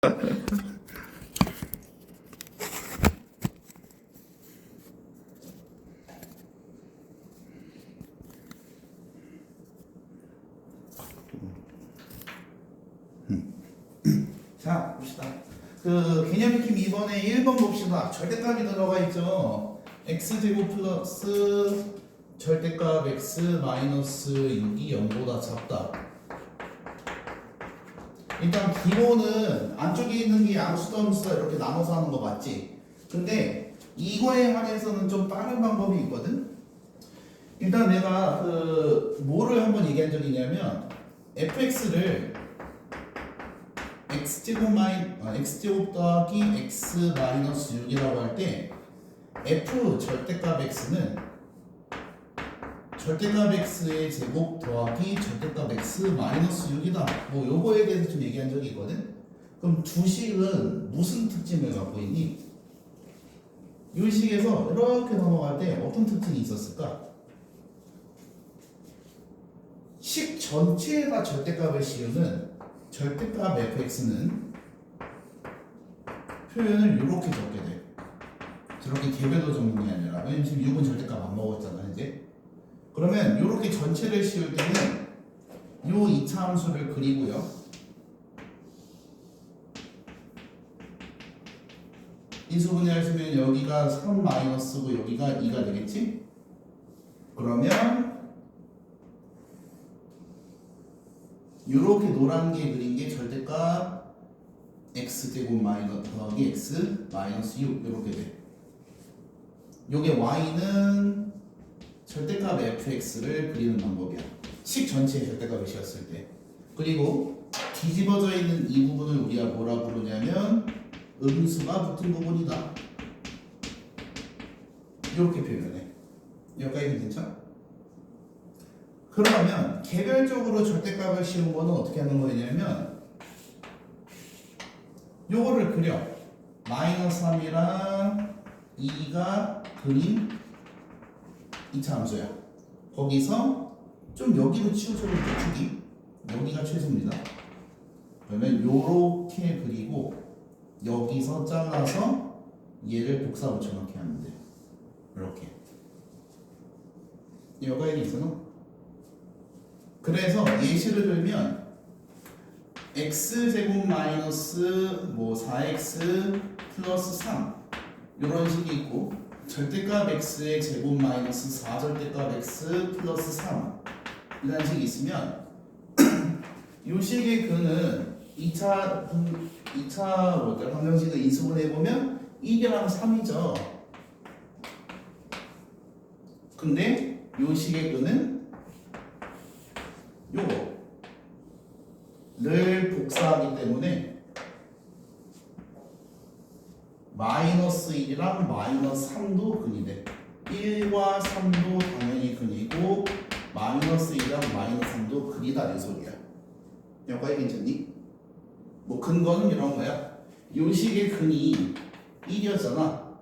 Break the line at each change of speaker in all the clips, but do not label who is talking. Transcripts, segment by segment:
자, 봅시다. 그 개념 익힘 2번에 1번 봅시다. 절대값이 들어가 있죠. x제곱 플러스 절대값 x 마이너스 6이 0보다 작다. 일단 기본은 안쪽에 있는 게 양수다 함수다 이렇게 나눠서 하는 거 맞지? 근데 이거에 한해서는 좀 빠른 방법이 있거든? 일단 내가 뭐를 한번 얘기한 적이 있냐면 fx를 x제곱 더하기 x 마이너스 6이라고 할 때 f 절대값 x는 절대값 x의 제곱 더하기 절대값 x 마이너스 6이다. 뭐 요거에 대해서 좀 얘기한 적이 있거든. 그럼 두 식은 무슨 특징을 갖고 있니? 이 식에서 이렇게 넘어갈 때 어떤 특징이 있었을까? 식 전체에다 절대값을 씌우는 절대값 fx는 표현을 이렇게 적게 돼. 저렇게 개별로 적는 게 아니라. 왜냐면 지금 6은 절대값 안 먹었잖아 이제. 그러면 이렇게 전체를 씌울 때는 요 2차 함수를 그리고요. 인수분해를 쓰면 여기가 3 마이너스고 여기가 2가 되겠지? 그러면 요렇게 노란 게 그린 게 절대값 x제곱 마이너스 더하기 x 마이너스 6 이렇게 돼. 요게 y는 절대값 fx를 그리는 방법이야. 식 전체의 절대값을 씌웠을 때. 그리고 뒤집어져 있는 이 부분을 우리가 뭐라 부르냐면 음수가 붙은 부분이다. 이렇게 표현해. 여기까지 괜찮아? 그러면 개별적으로 절대값을 씌운 거는 어떻게 하는 거냐면 요거를 그려. 마이너스 3이랑 2가 그린 2차 함수야. 거기서 좀 여기로 치우쳐도 크기 여기가 최소입니다. 그러면 요렇게 그리고 여기서 잘라서 얘를 복사 붙여넣기 하면 돼. 이렇게. 여기가 있잖아. 그래서 예시를 들면 x제곱 마이너스 4x 플러스 3 이런 식이 있고 절대값 x의 제곱 마이너스 4절대값 x 플러스 3 이라는 식이 있으면 이 식의 근은 2차 방정식을 인수분해해보면 1이랑 3이죠. 근데 이 식의 근은 요거를 복사하기 때문에 마이너스 1이랑 마이너스 3도 근이 돼. 1과 3도 당연히 근이고 마이너스 1이랑 마이너스 3도 근이다 이 소리야. 여기까지 괜찮니? 뭐 근거는 이런 거야. 요 식의 근이 1이었잖아.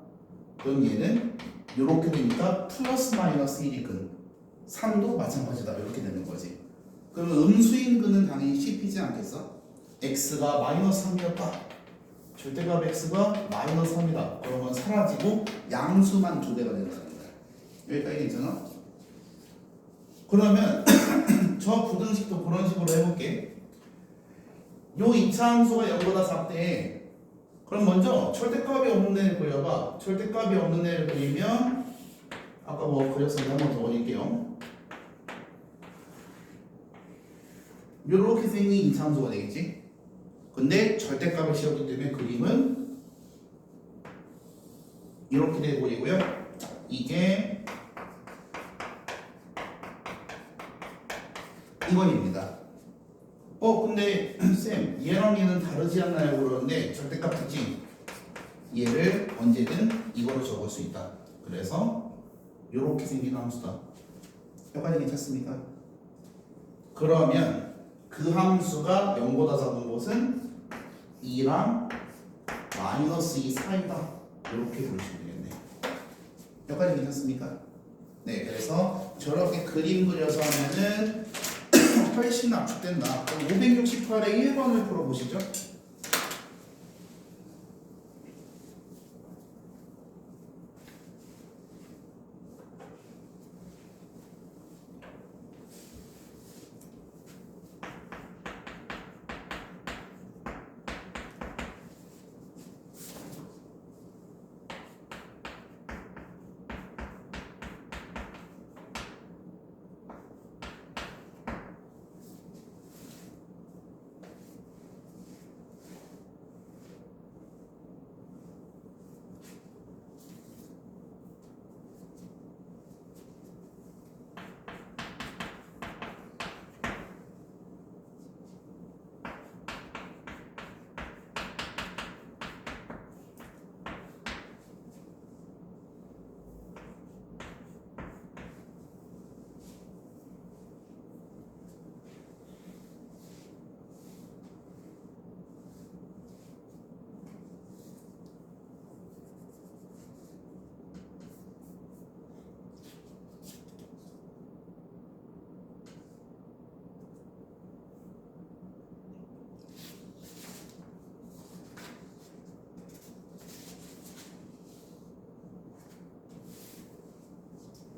그럼 얘는 요렇게 되니까 플러스 마이너스 1이 근 3도 마찬가지다 이렇게 되는 거지. 그러면 음수인 근은 당연히 씹히지 않겠어? x가 마이너스 3이었다. 절대값 x가 마이너스 3이다. 그러면 사라지고 양수만 2배가 된다는 거야. 여기까지 괜찮아? 그러면 저 부등식도 그런 식으로 해볼게. 요 2차 함수가 0보다 작대. 그럼 먼저 절대값이 없는 애를 그려봐. 절대값이 없는 애를 그리면 아까 뭐 그렸었는데 한번 더 그릴게요. 요렇게 생긴 2차 함수가 되겠지? 근데 절대값을 씌웠기 때문에 그림은 이렇게 돼버리고요. 이게 이번입니다. 근데 쌤 얘랑 얘는 다르지 않나요? 그러는데 절대값 특징 얘를 언제든 이거로 적을 수 있다. 그래서 이렇게 생긴 함수다. 여기까지 괜찮습니까? 그러면 그 함수가 0보다 작은 곳은 2랑 마이너스 2 사이다. 이렇게 보시면 되겠네. 여기까지 괜찮습니까? 네, 그래서 저렇게 그림 그려서 하면은 훨씬 압축된다. 568의 1번을 풀어보시죠.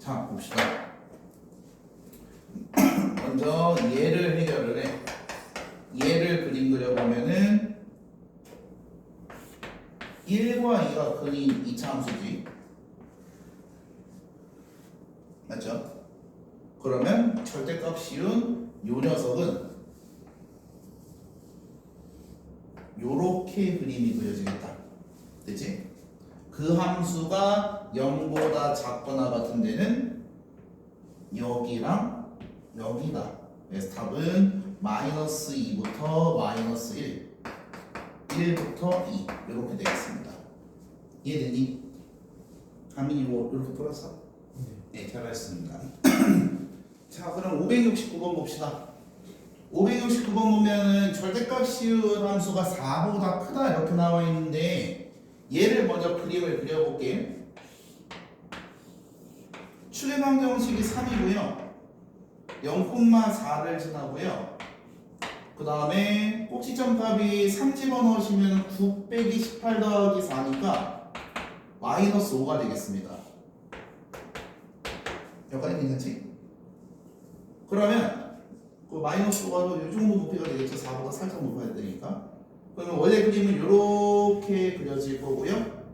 자, 봅시다. 먼저 얘를 해결을 해. 얘를 그림 그려보면은 1과 2가 그린 이차함수지. 맞죠? 그러면 절대값 씌운 요 녀석은 요렇게 그림이 그려지겠다. 되지? 그 함수가 0보다 작거나 같은 데는 여기랑 여기다. 그래서 답은 마이너스 2부터 마이너스 1, 1부터 2 이렇게 되겠습니다. 이해되니? 하민이 뭐 이렇게 풀었어? 네, 잘하셨습니다. 자, 그럼 569번 봅시다. 569번 보면은 절대값 씌운 함수가 4보다 크다 이렇게 나와 있는데 얘를 먼저 그림을 그려볼게요. 출입항 정식이 3이고요. 0,4를 지나고요. 그 다음에 꼭지점값이 3 집어넣으시면 9 빼기 18 더하기 4니까 마이너스 5가 되겠습니다. 여기까지 괜찮지? 그러면 그 마이너스 5가 이 정도 높이가 되겠죠. 4보다 살짝 높아야 되니까. 그러면 원래 그림은 이렇게 그려질 거고요.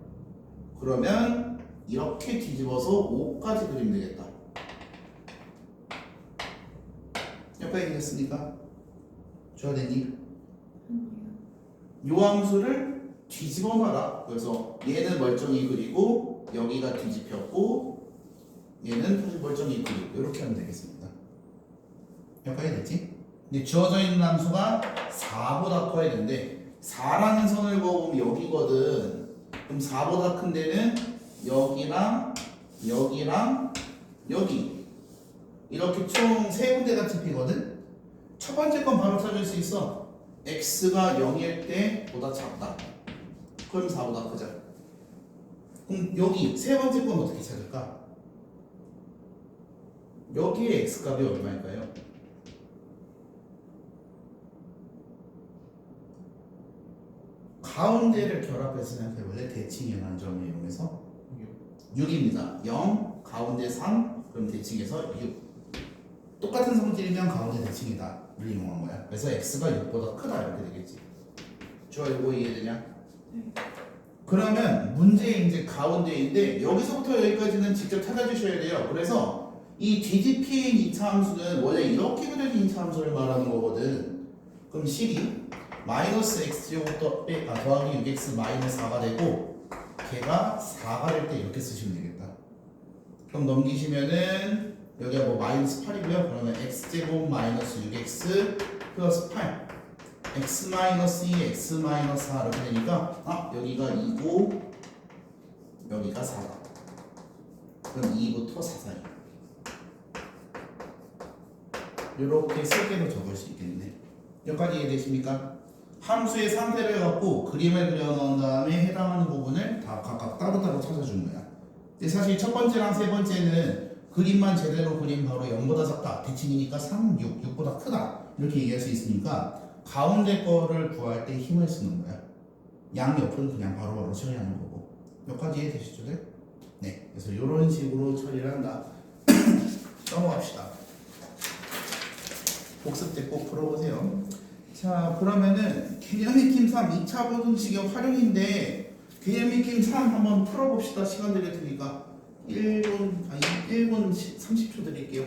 그러면 이렇게 뒤집어서 5까지 그리면 되겠다. 여기까지 됐습니까? 줘야 되니? 요 함수를 뒤집어 놔라. 그래서 얘는 멀쩡히 그리고 여기가 뒤집혔고 얘는 멀쩡히 그리고 이렇게 하면 되겠습니다. 여기까지 됐지? 근데 주어져 있는 함수가 4보다 커야 되는데 4라는 선을 그어보면 여기거든. 그럼 4보다 큰 데는 여기랑 여기랑 여기 이렇게 총 3군데가 집히거든. 첫 번째 건 바로 찾을 수 있어. x가 0일 때 보다 작다. 그럼 4보다 크죠. 그럼 여기 세 번째 건 어떻게 찾을까? 여기에 x값이 얼마일까요? 가운데를 결합해서 생각해볼래? 대칭이라는 점을 이용해서 6입니다. 0, 가운데 3, 그럼 대칭해서 6. 똑같은 성질이면 가운데 대칭이다. 를 이용한 거야. 그래서 x가 6보다 크다 이렇게 되겠지. 좋아, 이거 이해되냐?
네.
그러면 문제 이제 가운데인데 여기서부터 여기까지는 직접 찾아주셔야 돼요. 그래서 이 뒤집힌 2차 함수는 원래 이렇게 그려진 2차 함수를 말하는 거거든. 그럼 식이 마이너스 x제곱 더하기 6x 마이너스 4가 되고 걔가 4가 될 때 이렇게 쓰시면 되겠다. 그럼 넘기시면은 여기가 뭐 마이너스 8이고요. 그러면 x제곱 마이너스 6x 플러스 8 x 마이너스 2 x 마이너스 4 이렇게 되니까 여기가 2고 여기가 4다. 그럼 2부터 4 사이 이렇게 3개로 적을 수 있겠네. 여기까지 이해되십니까? 함수의 상태를 갖고 그림을 그려놓은 다음에 해당하는 부분을 다 각각 따로따로 찾아주는 거야. 근데 사실 첫 번째랑 세 번째는 그림만 제대로 그림 바로 0보다 작다. 대칭이니까 3, 6, 6보다 크다. 이렇게 얘기할 수 있으니까 가운데 거를 구할 때 힘을 쓰는 거야. 양옆은 그냥 바로바로 처리하는 거고. 여기까지 이해되시죠? 네. 그래서 이런 식으로 처리를 한다. 넘어갑시다. 복습 때 꼭 풀어보세요. 자, 그러면은 개념 익힘 3 2차 보등식의 활용인데 개념 익힘 3 한번 풀어봅시다. 시간 드릴 테니까 1분 30초 드릴게요.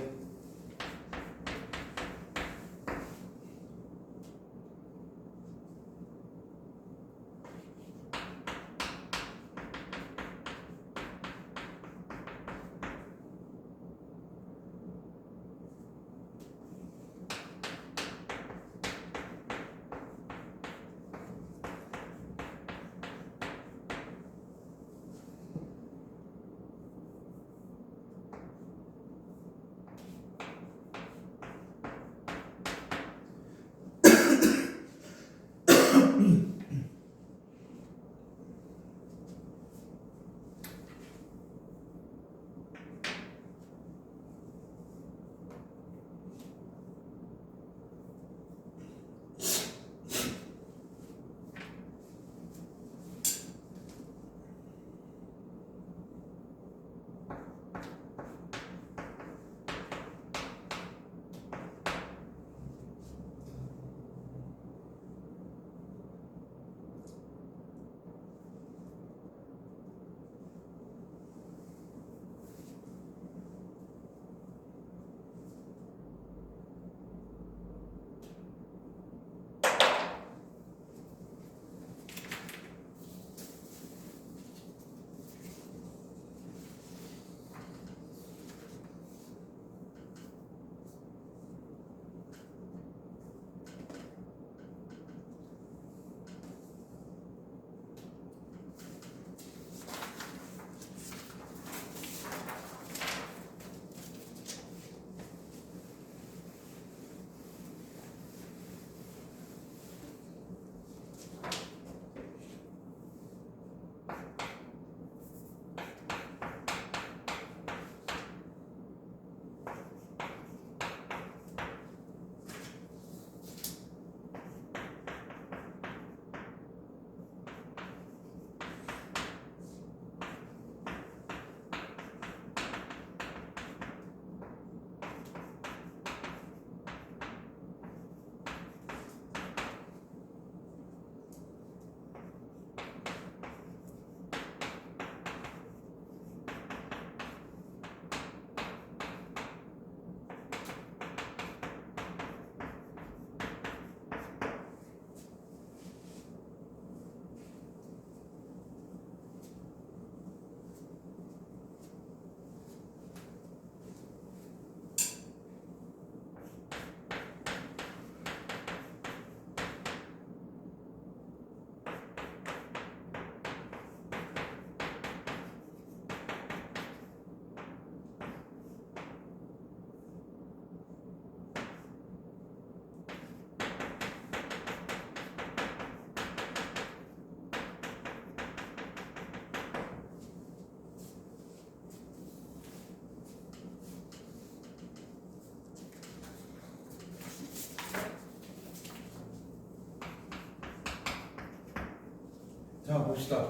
자 봅시다.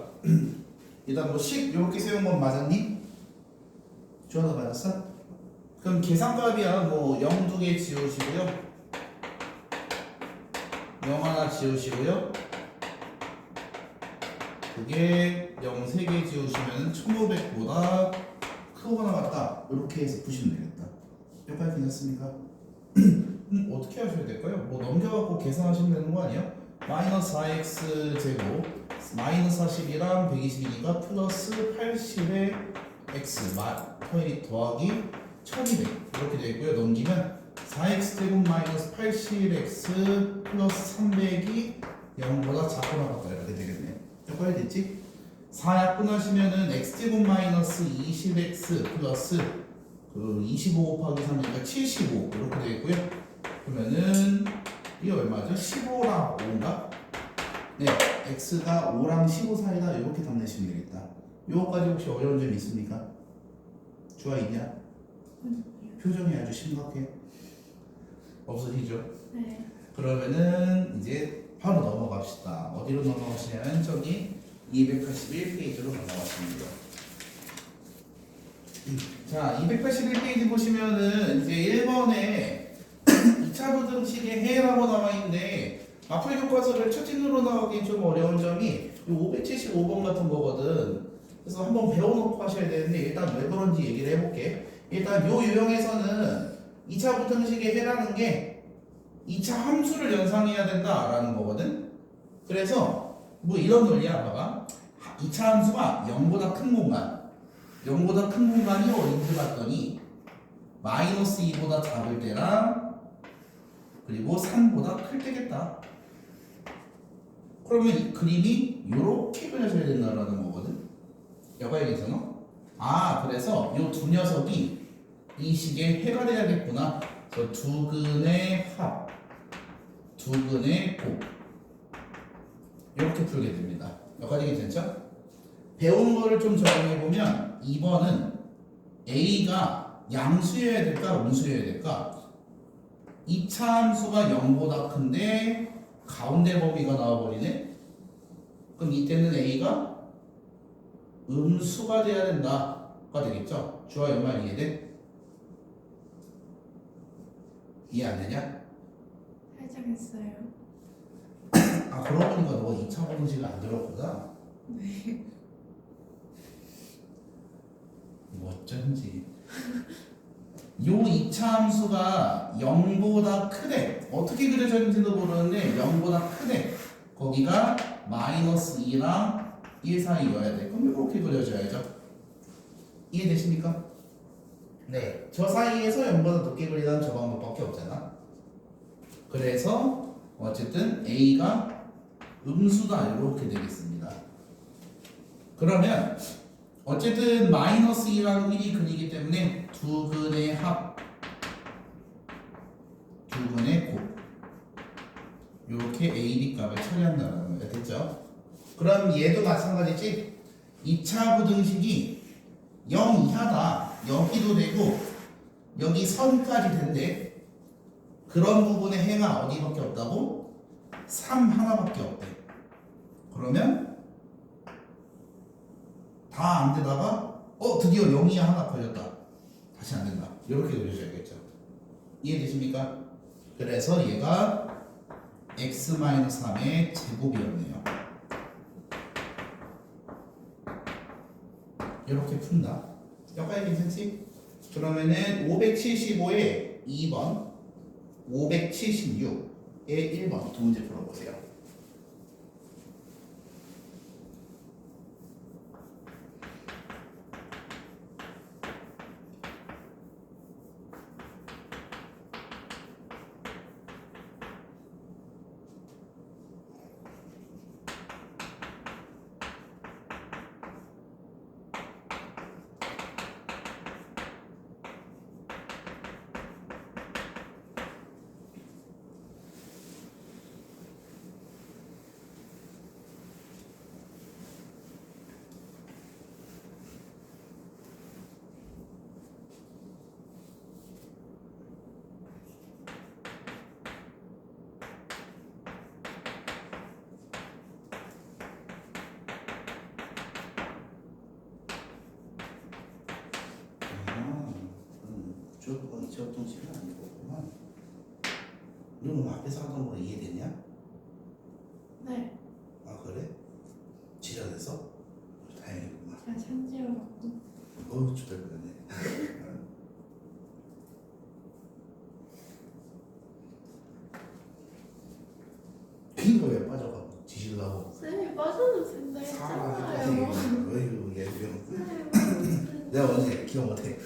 일단 뭐 식 이렇게 세운 건 맞았니? 주원아 맞았어? 그럼 계산값이야 뭐 0 2개 지우시고요. 0 하나 지우시고요. 그게 0 3개 지우시면 1500보다 크거나 같다. 이렇게 해서 푸시면 되겠다. 여기까지 괜찮습니까? 어떻게 하셔야 될까요? 뭐 넘겨갖고 계산하시면 되는 거 아니에요? 마이너스 4x 제곱 마이너스 40이랑 120이니까 플러스 80의 x 더하기 1200 이렇게 되고요. 넘기면 4x 제곱 마이너스 80x 플러스 300이 0보다 작거나 같다 이렇게 되겠네요. 여기까지 됐지? 4약분하시면은 x제곱 마이너스 20x 플러스 그 25 곱하기 3이니까 75 이렇게 되겠고요. 그러면은 이게 얼마죠? 15랑 5인가? 네, x가 5랑 15 사이다 이렇게 답 내시면 되겠다. 요거까지 혹시 어려운 점 있습니까? 주아 있냐? 표정이 아주 심각해. 없으시죠?
네.
그러면은 이제 바로 넘어갑시다. 어디로 넘어가시냐면 저기 281페이지로 넘어가시면 돼요. 자, 281페이지 보시면은 이제 1번에 2차 부등식의 해라고 나와 있는데 마플 교과서를 첫진으로 나오기 좀 어려운 점이 이 575번 같은 거거든. 그래서 한번 배워놓고 하셔야 되는데 일단 왜 그런지 얘기를 해볼게. 일단 요 유형에서는 2차 부등식의 해라는 게 2차 함수를 연상해야 된다라는 거거든. 그래서 뭐 이런 논리야. 봐봐. 2차 함수가 0보다 큰 공간 0보다 큰 공간이 어딘지 봤더니 마이너스 2보다 작을 때랑 그리고 3보다 클 때겠다. 그러면 이 그림이 이렇게 그려져야 된다라는 거거든. 여봐야겠잖아. 아, 그래서 이 두 녀석이 이 식의 해가 돼야겠구나. 그래서 두 근의 합, 두 근의 곱 이렇게 풀게 됩니다. 여기까지 괜찮죠? 배운 거를 좀 적용해보면 2번은 A가 양수여야 될까 음수여야 될까? 2차 함수가 0보다 큰데 가운데 범위가 나와버리네? 그럼 이때는 A가 음수가 돼야 된다가 되겠죠? 주어 연말 이해돼? 이해 안 되냐?
살짝 했어요.
아, 그러고 보니까 너가 2차 방식을 안 들었구나.
네.
어쩐지. 요 2차 함수가 0보다 크대. 어떻게 그려졌는지도 모르는데 0보다 크대. 거기가 마이너스 2랑 1 사이여야 돼. 그럼 이렇게 그려져야죠. 이해되십니까? 네. 저 사이에서 0보다 높게 그리다는 저 방법밖에 없잖아. 그래서 어쨌든 A가 음수다 이렇게 되겠습니다. 그러면 어쨌든 마이너스 2랑 1이 근이기 때문에 두 근의 합, 두 근의 곱 이렇게 A, B 값을 처리한다는 거예요. 됐죠? 그럼 얘도 마찬가지지? 2차 부등식이 0 이하다. 여기도 되고 여기 선까지 된대. 그런 부분의 해가 어디밖에 없다고? 3 하나밖에 없대. 그러면 다 안 되다가 드디어 0이 하나 걸렸다. 다시 안 된다. 이렇게 그려줘야겠죠. 이해되십니까? 그래서 얘가 x-3의 제곱이었네요. 이렇게 푼다. 여기까지 괜찮지? 그러면은 575에 2번 576에 1번 두 문제 풀어보세요. 주어가 이체적 정식은 아니고만. 너는 앞에서 하던 거 이해되냐?
네.
아 그래? 지랄해서? 다행이구만.
제가 천재여갖고.
어우 죽을 뻔했네. 그니까 왜 빠져가고 지실라고
쌤이 빠져도 된다 했잖아요.
어휴 얘
쌤,
내가 언제 기억 못해.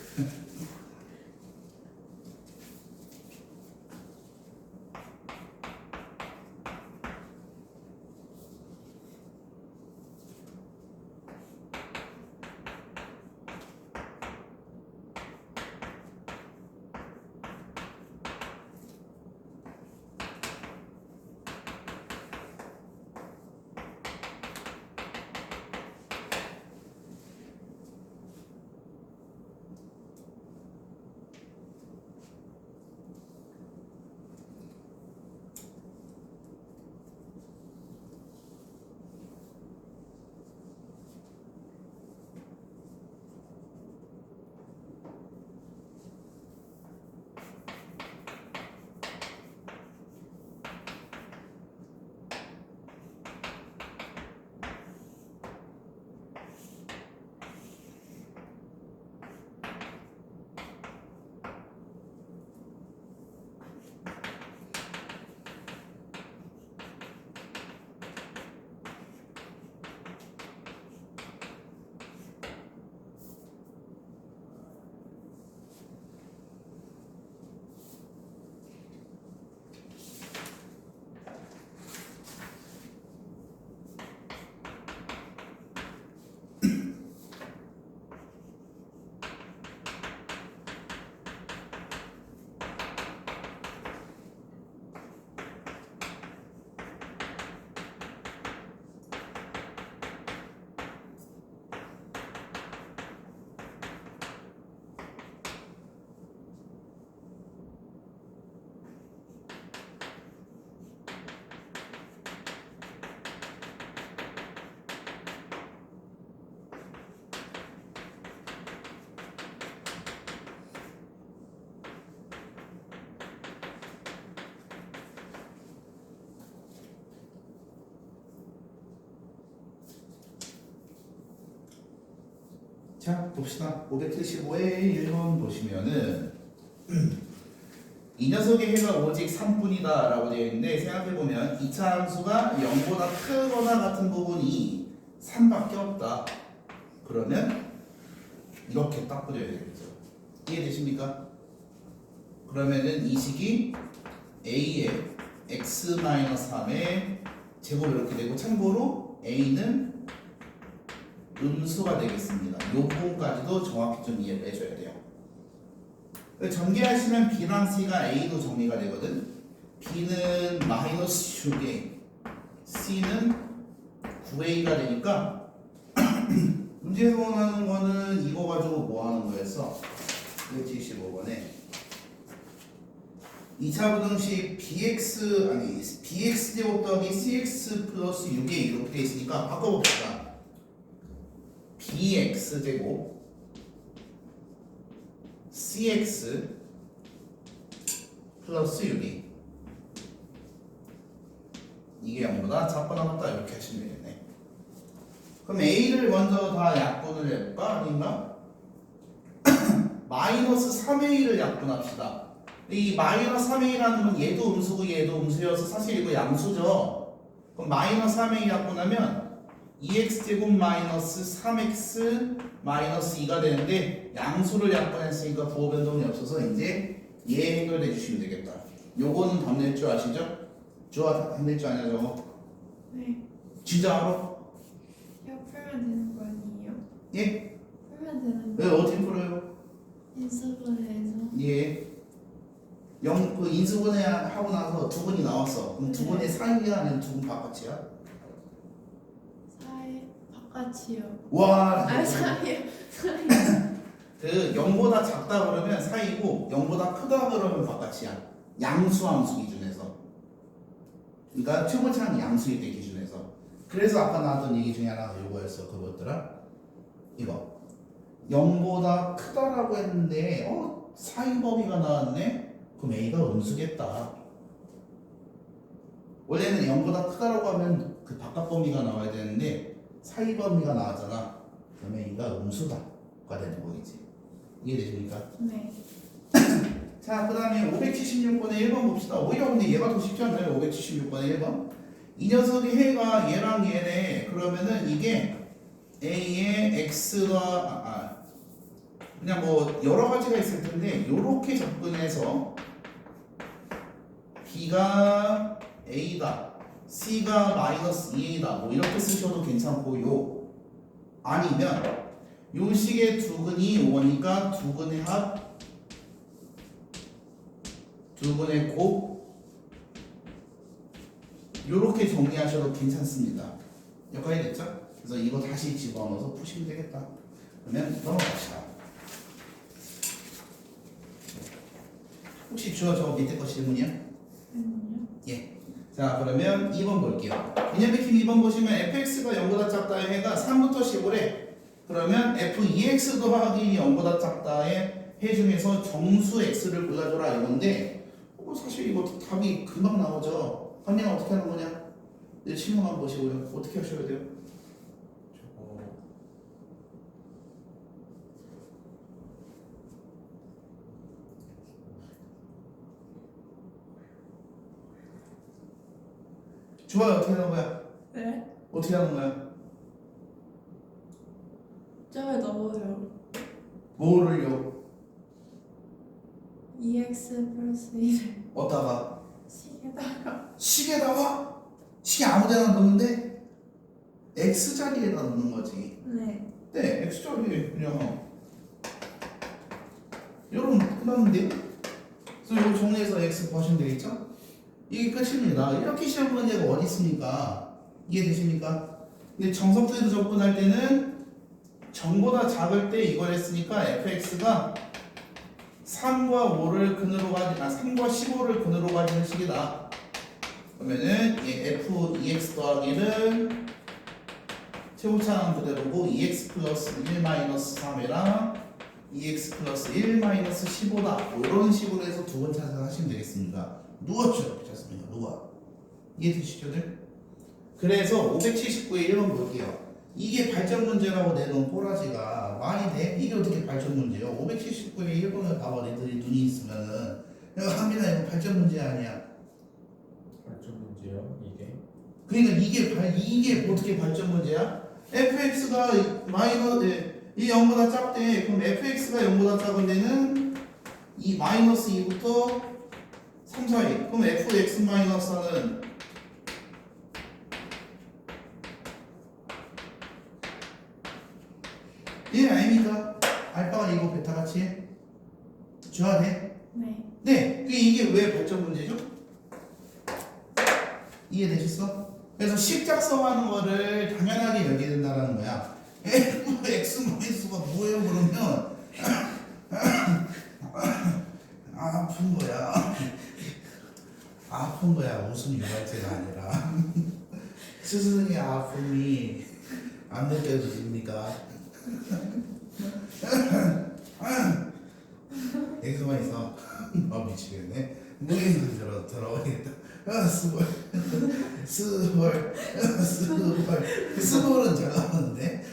자 봅시다. 575의 1번 보시면은 이 녀석의 해가 오직 3뿐이다 라고 되어 있는데 생각해보면 2차 함수가 0보다 크거나 같은 부분이 3밖에 없다. 그러면 이렇게 딱 그려야 되겠죠. 이해되십니까? 그러면은 이 식이 a의 x-3의 제곱 이렇게 되고 참고로 a는 음수가 되겠습니다. 이 부분까지도 정확히 좀 이해를 해줘야 돼요. 전개하시면 b랑 c가 a도 정리가 되거든. b는 마이너스 6a, c는 9a가 되니까 문제에서 원하는 거는 이거 가지고 뭐 하는 거였어? 175번에 2차 부등식 bx 제곱 더하기 cx 플러스 6a 이렇게 돼 있으니까 바꿔봅시다. bx 제곱 cx 플러스 6이 이게 0보다 작거나 같다 이렇게 하시면 되겠네. 그럼 a를 먼저 다 약분을 해볼까? 아닌가? 마이너스 3a를 약분합시다. 이 마이너스 3a라는 건 얘도 음수고 얘도 음수여서 사실 이거 양수죠. 그럼 마이너스 3a 약분하면 2x제곱 마이너스 3x 마이너스 2가 되는데 양수를 약분했으니까 부호 변동이 없어서 이제 얘 해결해 주시면 되겠다. 요거는 답낼 줄 아시죠? 주아 답낼 줄 아냐 저거?
네.
진짜 알아?
이거 풀면 되는 거 아니에요?
예?
풀면 되는
왜
거.
어떻게 풀어요?
인수분 해서.
예. 그 인수분해 하고 나서 두 분이 나왔어. 그럼 두 분의 사이야 아니면 두 분 바깥이야?
사이 바깥이요.
와.
아 사이요. 사이.
그 0보다 작다 그러면 사이고 0보다 크다 그러면 바깥이야. 양수함수 기준에서. 그러니까 최고차는 양수일 때 기준에서. 그래서 아까 나왔던 얘기 중에 하나가 이거였어. 그거였더라. 이거 0보다 크다라고 했는데 사인 범위가 나왔네? 그럼 A가 음수겠다. 원래는 0보다 크다라고 하면 그 바깥 범위가 나와야 되는데 사이 범위가 나왔잖아. 그러면 A가 음수다가 되는 거겠지. 이해되십니까?
네.
자, 그 다음에 576번에 1번 봅시다. 오히려 근데 얘가 더 쉽지 않나요? 576번에 1번. 이 녀석의 해가 얘랑 얘네. 그러면은 이게 A의 X가 그냥 뭐 여러 가지가 있을 텐데 요렇게 접근해서 B가 A다, C가 마이너스 2A다 뭐 이렇게 쓰셔도 괜찮고요. 아니면 요 식의 두근이 5니까 두근의 합 두분의 곱 요렇게 정리하셔도 괜찮습니다. 여기까지 됐죠? 그래서 이거 다시 집어넣어서 푸시면 되겠다. 그러면 넘어갑시다. 혹시 주어 저 밑에 거 질문이요?
아니요.
예. 자 그러면 2번 볼게요. 개념백팀 2번 보시면 fx가 0보다 작다의 해가 3부터 15래. 그러면 f2x 더하기 0보다 작다의 해 중에서 정수 x를 골라줘라 이건데 사실 이거 답이 금방 나오죠. 관계는 어떻게 하는 거냐? 네, 실무만 보시고요. 어떻게 하셔야 돼요? 좋아요. 어떻게 하는 거야?
네?
어떻게 하는 거야?
저에 넣어요.
뭐를요?
2x 플러스 1을
어디다가?
식에다가.
식에다가? 식에 아무 데나 넣는데? x자리에다 넣는 거지.
네.
네, x자리에 그냥 여러분 끝났는데요? 그래서 이거 정리해서 x 구하시면 되겠죠? 이게 끝입니다. 이렇게 시험 문제가 어디 있습니까? 이해되십니까? 근데 정석대로 접근할 때는 0보다 작을 때 이걸 했으니까 fx가 3과 5를 근으로 가지 3과 15를 근으로 가지는 식이다. 그러면은 f2x 더하기는 최고차는 그대로고 2x 플러스 1 마이너스 3이랑 2x 플러스 1 마이너스 15다. 이런 식으로 해서 두 번 찾아하시면 되겠습니다. 누웠죠? 괜찮습니까? 누워. 이해되시죠들? 그래서 579에 1번 볼게요. 이게 발전 문제라고 내놓은 꼬라지가 말이 돼? 이게 어떻게 발전 문제예요? 579에 1번을 봐봐. 너희들이 눈이 있으면은 야 한민아 이거 발전 문제 아니야.
발전 문제요 이게?
그러니까 이게 어떻게 발전 문제야? fx가 이 0보다 작대. 그럼 fx가 0보다 작은 데는 이 마이너스 2부터 3 사이. 그럼 fx 마이너스는 1 아닙니까? 알파가 이거 베타 같이 줘야 돼?
네.
네. 이게 왜 발전 문제죠? 이해되셨어? 그래서 식 작성하는 거를 당연하게 여기야 된다는 거야. x 마이너스가 뭐예요? 그러면 아픈 거야. 아픈 거야. 웃음 유발제가 아니라 스승의 아픔이 안 느껴지십니까? 엑스만 있어. 미치겠네. 무게는 들어오겠다. 스몰은 잘 나오는데.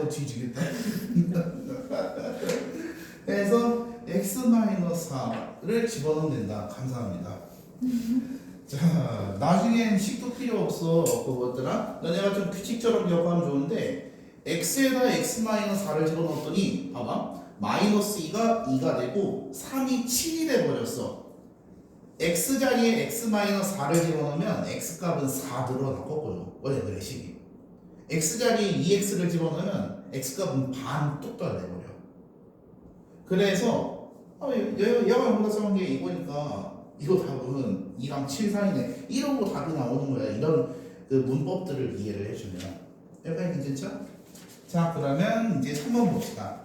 뒤지겠다. 그래서 x-4를 집어넣으면 된다. 감사합니다. 자, 나중엔 식도 필요 없어. 그것들아. 너네가 좀 규칙처럼 기억하면 좋은데 x에다 x-4를 집어넣었더니 봐봐. 마이너스 2가 2가 되고 3이 7이 돼버렸어. x자리에 x-4를 집어넣으면 x값은 4 늘어났거든요. 원래 그래 식이. x자리에 2x를 집어넣으면 x값은 반 뚝 떨어져버려. 그래서 얘가 뭔가 써놓은 게 이거니까 이거 답은 2랑 7 사이네. 이러고 답이 나오는 거야. 이런 그 문법들을 이해를 해주면. 여기까지 괜찮죠? 자, 그러면 이제 3번 봅시다.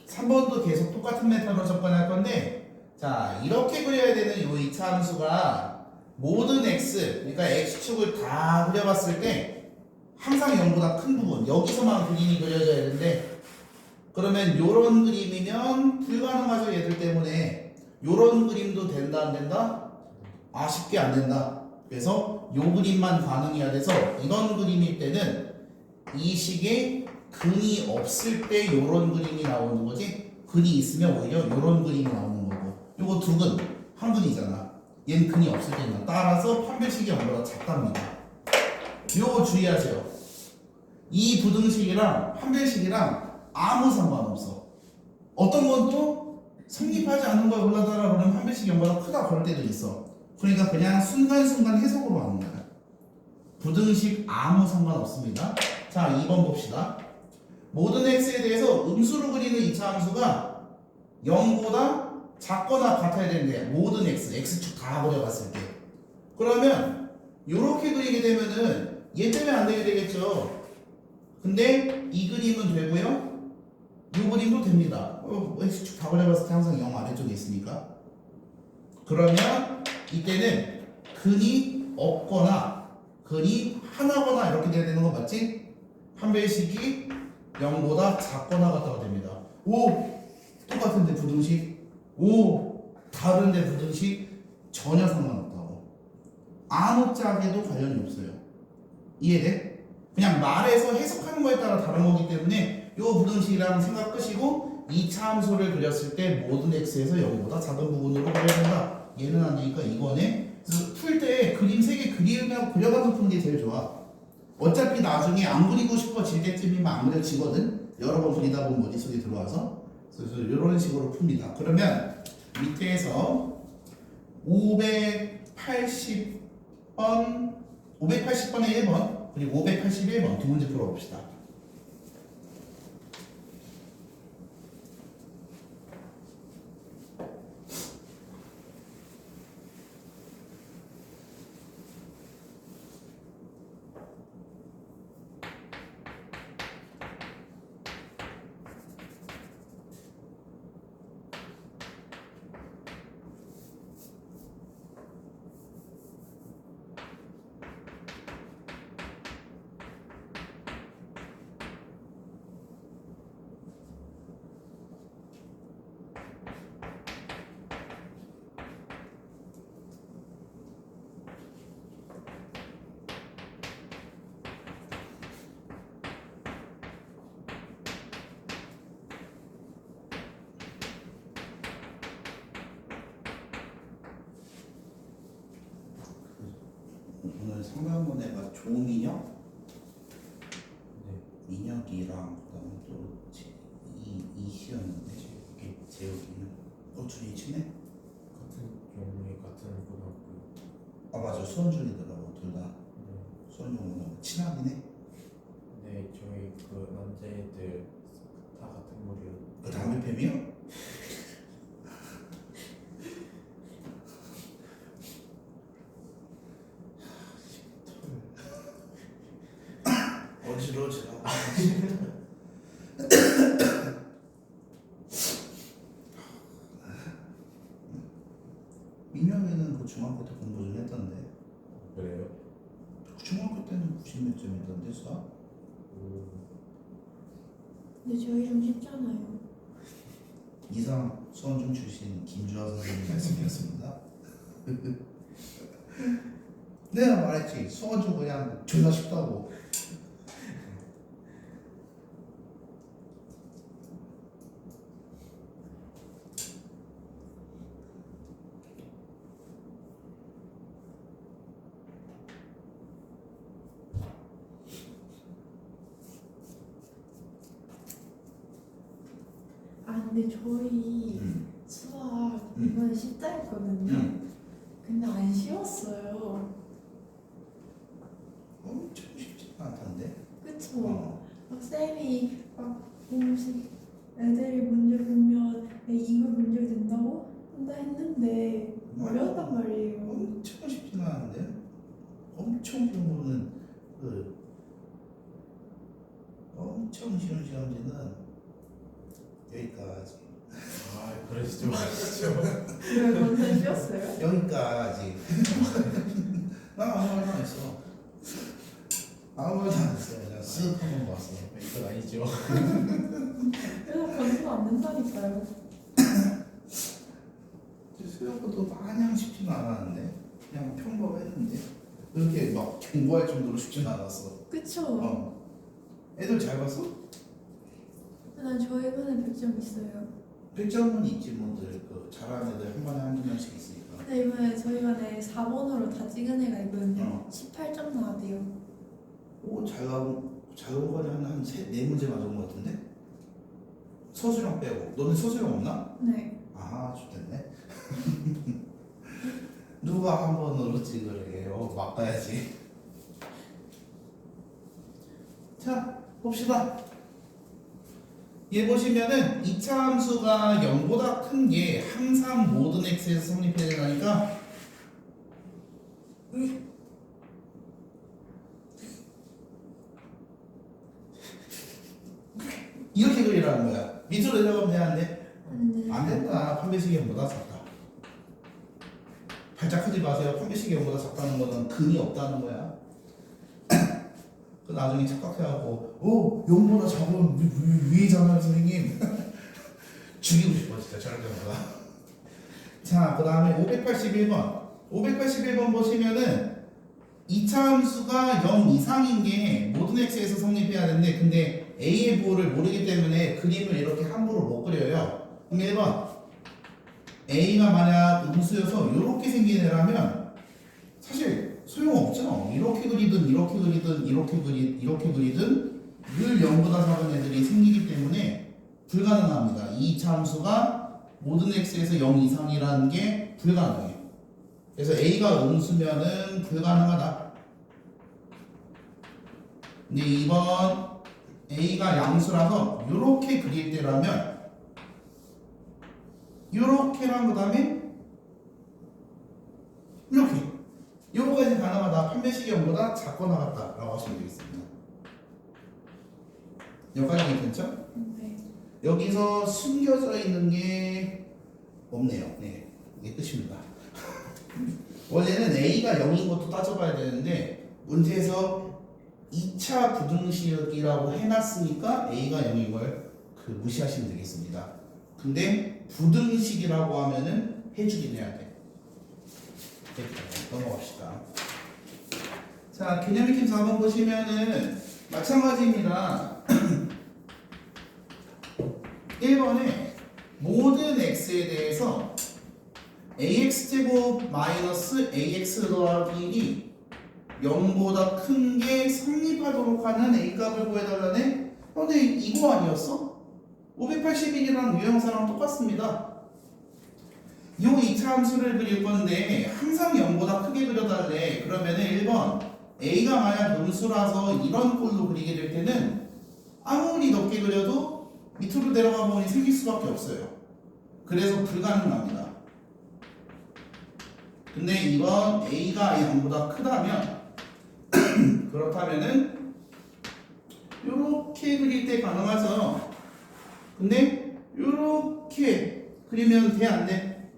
3번도 계속 똑같은 메타로 접근할 건데, 자, 이렇게 그려야 되는 요 2차 함수가 모든 x, 그러니까 x축을 다 그려봤을 때 항상 0보다 큰 부분 여기서만 그림이 그려져야 되는데 그러면 요런 그림이면 불가능하죠 얘들 때문에. 요런 그림도 된다 안 된다? 쉽게 안 된다. 그래서 요 그림만 가능해야 돼서 이런 그림일 때는 이 식에 근이 없을 때 요런 그림이 나오는 거지 근이 있으면 오히려 요런 그림이 나오는 거고 요거 두 근, 한 근이잖아. 얘는 근이 없을 때는 따라서 판별식이 0보다 작답니다. 요거 주의하세요. 이 부등식이랑 판별식이랑 아무 상관없어. 어떤 건 또 성립하지 않는 걸 골라달라 그러면 판별식이 0보다 크다 그럴 때도 있어. 그러니까 그냥 순간순간 해석으로 하는 거야. 부등식 아무 상관없습니다. 자, 2번 봅시다. 모든 x에 대해서 음수로 그리는 2차 함수가 0보다 작거나 같아야 되는데 모든 x축 다 그려봤을 때 그러면 이렇게 그리게 되면은 얘 때문에 안 되게 되겠죠. 근데 이 그림은 되고요. 이 그림도 됩니다. x축 다 그려봤을 때 항상 0 아래쪽에 있으니까. 그러면 이때는 근이 없거나 근이 하나거나 이렇게 돼야 되는 거 맞지? 판별식이 0보다 작거나 같다가 됩니다. 오! 똑같은데 부등식? 오! 다른데 부등식? 전혀 상관없다고. 아무 짝에도 관련이 없어요. 이해돼? 그냥 말해서 해석하는 거에 따라 다른 거기 때문에 요 부등식이랑 생각 끄시고 2차 함수를 그렸을 때 모든 x에서 0보다 작은 부분으로 그려야 된다. 얘는 안 되니까 이거네. 그래서 풀 때 그림 3개 그려가면서 푸는 게 제일 좋아. 어차피 나중에 안 그리고 싶어질 때쯤이면 안 그려지거든. 여러 번 그리다 보면 머릿속에 들어와서. 그래서 이런 식으로 풉니다. 그러면 밑에서 580번에 1번 그리고 581번 두 문제 풀어봅시다. 오늘 상담원애가 종인혁, 민혁이랑 그다음에 또 이시였는데 이게 재욱이는 둘이 친해?
같은 종이 같은 고등학교.
맞아 수원중이더라고 둘 다. 수원중 친하긴 해.
네, 저희 그 남자애들 다 같은 머리요.
그 담배 팸이요? 어지러지라. 민혁이는 그 중학교 때 공부 좀 했던데.
그래요?
중학교 때는 90몇 점이던데 수학?
근데 저희 좀 쉽잖아요.
이상 수원중 출신 김주하 선생님 말씀이었습니다. 내가 말했지 수원중 그냥 존나 쉽다고.
근데 저희 수학 이번에 쉽다 했거든요. 근데 안 쉬웠어요.
엄청 쉽지 않던데.
그쵸? 막 쌤이 막 공식 애들이 문제 보면 이거 문제 된다고 한다 했는데 어려웠단 말이에요.
엄청 쉽지는 않은데. 엄청 쉬운 거는 엄청 쉬운 시험지는 여기까지.
그러시지 마시죠.
왜 완전 쉬웠어요?
여기까지. 나 아무 말도 안 했어. 아무 말도 안 했어.
한번 봤어. 이건 아니죠.
그래서 변수가 안 된다니까요.
수영도 마냥 쉽지는 않았는데 그냥 평범했는데 그렇게 막 공부할 정도로 쉽지는 않았어.
그쵸?
어. 애들 잘 봤어?
난 저희 반에 100점 있어요.
100점은 있지 뭐들 그 잘하는 애들 한 반에 한두 명씩 있으니까.
근데 이번에 저희 반에 4번으로 다 찍은 애가 있거든요. 18점 나왔대요.
오, 잘 가고 한 4문제 맞은 것 같은데? 서술형 빼고. 너는 서술형 없나?
네.
아, 좋겠네. 누가 한 번으로 찍으래. 막 가야지. 자, 봅시다. 얘 보시면은 2차 함수가 0보다 큰 게 항상 모든 x에서 성립해야 되니까 이렇게 그리라는 거야. 밑으로 내려가면 되는데
안
안 된다. 판매식이 0보다 작다. 발작 하지 마세요. 판매식이 0보다 작다는 거는 근이 없다는 거야. 그 나중에 착각해갖고 0보다 작으면 위잖아요 선생님. 죽이고 싶어 진짜 저럴 때마다. 자, 그 다음에 581번 581번 보시면은 2차 함수가 0 이상인 게 모든 x에서 성립해야 되는데 근데 a의 부호를 모르기 때문에 그림을 이렇게 함부로 못 그려요. 그럼 1번 a가 만약 음수여서 이렇게 생긴 애라면 사실 소용없죠. 이렇게 그리든 이렇게 그리든 이렇게 그리든 늘 0보다 작은 애들이 생기기 때문에 불가능합니다. 이 2차 함수가 모든 x에서 0 이상이라는 게 불가능해요. 그래서 a가 음수면은 불가능하다. 근데 2번 a가 양수라서 이렇게 그릴 때라면 이렇게랑 그 다음에 이렇게 요거까지 가능하다. 판매식이 0보다 작거나 같다라고 하시면 되겠습니다. 여기까지 괜찮죠?
네.
여기서 숨겨져 있는 게 없네요. 네, 이게 끝입니다. 원래는 a가 0인 것도 따져봐야 되는데 문제에서 2차 부등식이라고 해놨으니까 a가 0인 걸 무시하시면 되겠습니다. 근데 부등식이라고 하면은 해주긴 해야 돼. 넘어갑시다. 자, 개념 익힘 4번 보시면은 마찬가지입니다. 1번에 모든 x에 대해서 ax제곱 마이너스 ax 더하기 1이 0보다 큰 게 성립하도록 하는 a값을 구해달라네? 근데 이거 아니었어? 581이랑 유형사랑 똑같습니다. 이 2차 함수를 그릴 건데 항상 0보다 크게 그려달래. 그러면은 1번 a가 만약 음수라서 이런 꼴로 그리게 될 때는 아무리 넓게 그려도 밑으로 내려가 보니 생길 수밖에 없어요. 그래서 불가능합니다. 근데 이번 a가 0보다 크다면 그렇다면은 이렇게 그릴 때 가능하죠. 근데 이렇게 그리면 돼 안 돼?